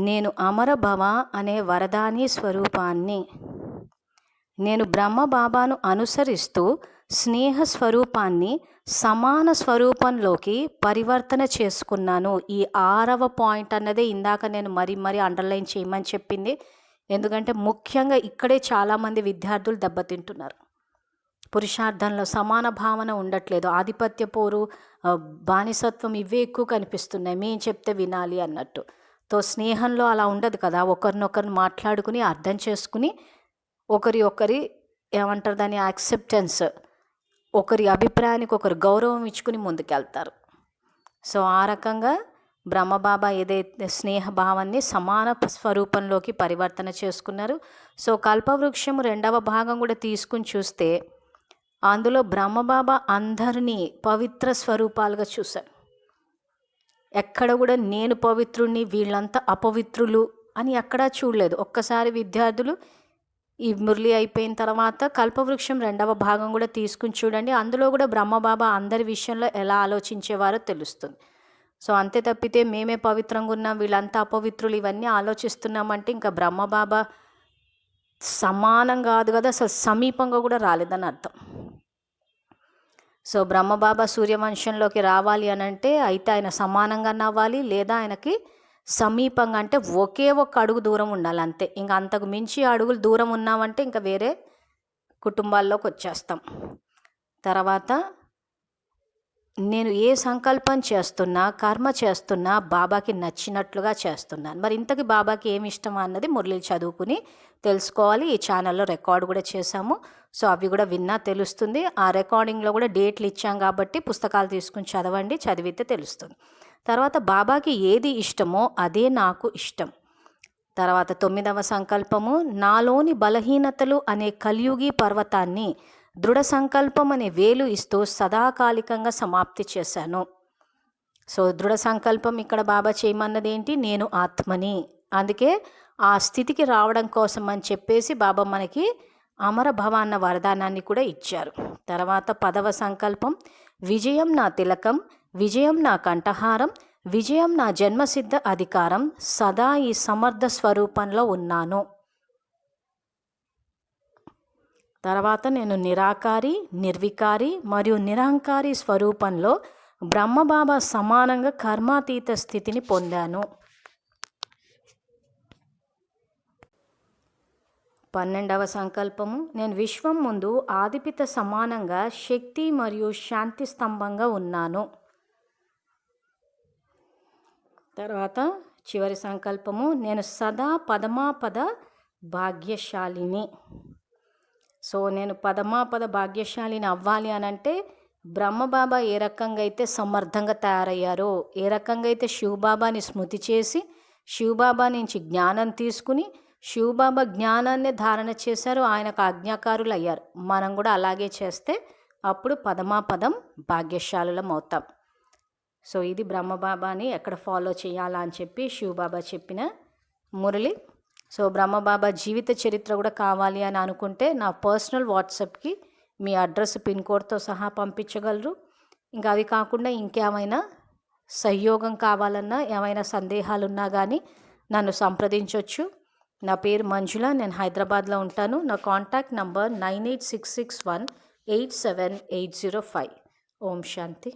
నేను అమర భవ అనే వరదాని స్వరూపాన్ని. నేను బ్రహ్మబాబాను అనుసరిస్తూ స్నేహ స్వరూపాన్ని సమాన స్వరూపంలోకి పరివర్తన చేసుకున్నాను. ఈ 6వ పాయింట్ అన్నదే ఇందాక నేను మరీ అండర్లైన్ చేయమని చెప్పింది. ఎందుకంటే ముఖ్యంగా ఇక్కడే చాలామంది విద్యార్థులు దెబ్బతింటున్నారు. పురుషార్థంలో సమాన భావన ఉండట్లేదు. ఆధిపత్య పోరు, బానిసత్వం ఇవే ఎక్కువ కనిపిస్తున్నాయి. మేం చెప్తే వినాలి అన్నట్టు. స్నేహంలో అలా ఉండదు కదా. ఒకరినొకరిని మాట్లాడుకుని అర్థం చేసుకుని ఒకరి ఏమంటారు దాని యాక్సెప్టెన్స్, ఒకరి అభిప్రాయానికి ఒకరు గౌరవం ఇచ్చుకుని ముందుకెళ్తారు. సో ఆ రకంగా బ్రహ్మబాబా ఏదైతే స్నేహభావాన్ని సమాన స్వరూపంలోకి పరివర్తన చేసుకున్నారు. సో కల్పవృక్షం 2వ భాగం కూడా తీసుకుని చూస్తే అందులో బ్రహ్మబాబా అందరినీ పవిత్ర స్వరూపాలుగా చూశారు. ఎక్కడ కూడా నేను పవిత్రుణ్ణి, వీళ్ళంతా అపవిత్రులు అని ఎక్కడా చూడలేదు. ఒక్కసారి విద్యార్థులు ఈ మురళి అయిపోయిన తర్వాత కల్పవృక్షం 2వ భాగం కూడా తీసుకుని చూడండి. అందులో కూడా బ్రహ్మబాబా అందరి విషయంలో ఎలా ఆలోచించేవారో తెలుస్తుంది. సో అంతే తప్పితే మేమే పవిత్రంగా ఉన్నాం, వీళ్ళంతా అపవిత్రులు ఇవన్నీ ఆలోచిస్తున్నామంటే ఇంకా బ్రహ్మబాబా సమానం కాదు కదా, అసలు సమీపంగా కూడా రాలేదని అర్థం. సో బ్రహ్మబాబా సూర్యవంశంలోకి రావాలి అని అంటే అయితే ఆయన సమానంగా నవ్వాలి, లేదా ఆయనకి సమీపంగా అంటే ఒకే ఒక్క అడుగు దూరం ఉండాలి అంతే. ఇంకా అంతకు మించి అడుగులు దూరం ఉన్నామంటే ఇంకా వేరే కుటుంబాల్లోకి వచ్చేస్తాం. తర్వాత నేను ఏ సంకల్పం చేస్తున్నా, కర్మ చేస్తున్నా బాబాకి నచ్చినట్లుగా చేస్తున్నాను. మరి ఇంతకీ బాబాకి ఏమి ఇష్టం అన్నది మురళిలు చదువుకుని తెలుసుకోవాలి. ఈ ఛానల్లో రికార్డు కూడా చేశాము. సో అవి కూడా విన్నా తెలుస్తుంది. ఆ రికార్డింగ్లో కూడా డేట్లు ఇచ్చాం కాబట్టి పుస్తకాలు తీసుకుని చదవండి, చదివితే తెలుస్తుంది. తర్వాత బాబాకి ఏది ఇష్టమో అదే నాకు ఇష్టం. తర్వాత 9వ సంకల్పము, నాలోని బలహీనతలు అనే కలియుగి పర్వతాన్ని దృఢ సంకల్పం అనే వేలు ఇస్తూ సదాకాలికంగా సమాప్తి చేశాను. సో దృఢ సంకల్పం ఇక్కడ బాబా చేయమన్నది ఏంటి? నేను ఆత్మని. అందుకే ఆ స్థితికి రావడం కోసం అని చెప్పేసి బాబా మనకి అమర భవ అన్న వరదానాన్ని కూడా ఇచ్చారు. తర్వాత 10వ సంకల్పం, విజయం నా తిలకం, విజయం నా కంఠహారం, విజయం నా జన్మసిద్ధ అధికారం, సదా ఈ సమర్థ స్వరూపంలో ఉన్నాను. తర్వాత నేను నిరాకారి, నిర్వికారి మరియు నిరహంకారి స్వరూపంలో బ్రహ్మబాబా సమానంగా కర్మాతీత స్థితిని పొందాను. 12వ సంకల్పము, నేను విశ్వం ముందు ఆదిపిత సమానంగా శక్తి మరియు శాంతి స్తంభంగా ఉన్నాను. తర్వాత చివరి సంకల్పము, నేను సదా పదమాపద భాగ్యశాలిని. సో నేను పదమాపద భాగ్యశాలిని అవ్వాలి అని అంటే బ్రహ్మబాబా ఏ రకంగా అయితే సమర్థంగా తయారయ్యారో, ఏ రకంగా అయితే శివబాబాని స్మృతి చేసి శివబాబా నుంచి జ్ఞానం తీసుకుని శివబాబా జ్ఞానాన్ని ధారణ చేశారో ఆయనకు ఆజ్ఞాకారులు అయ్యారు. మనం కూడా అలాగే చేస్తే అప్పుడు పదమాపదం భాగ్యశాలులం అవుతాం. సో ఇది బ్రహ్మబాబాని ఎక్కడ ఫాలో చేయాలా అని చెప్పి శివబాబా చెప్పిన మురళి. సో బ్రహ్మబాబా జీవిత చరిత్ర కూడా కావాలి అని అనుకుంటే నా పర్సనల్ వాట్సాప్కి మీ అడ్రస్, పిన్ కోడ్తో సహా పంపించగలరు. ఇంకా అవి కాకుండా ఇంకేమైనా సహయోగం కావాలన్నా, ఏమైనా సందేహాలు ఉన్నా కానీ నన్ను సంప్రదించవచ్చు. నా పేరు మంజుల, నేను హైదరాబాద్లో ఉంటాను. నా కాంటాక్ట్ నంబర్ 9866187805. ఓం శాంతి.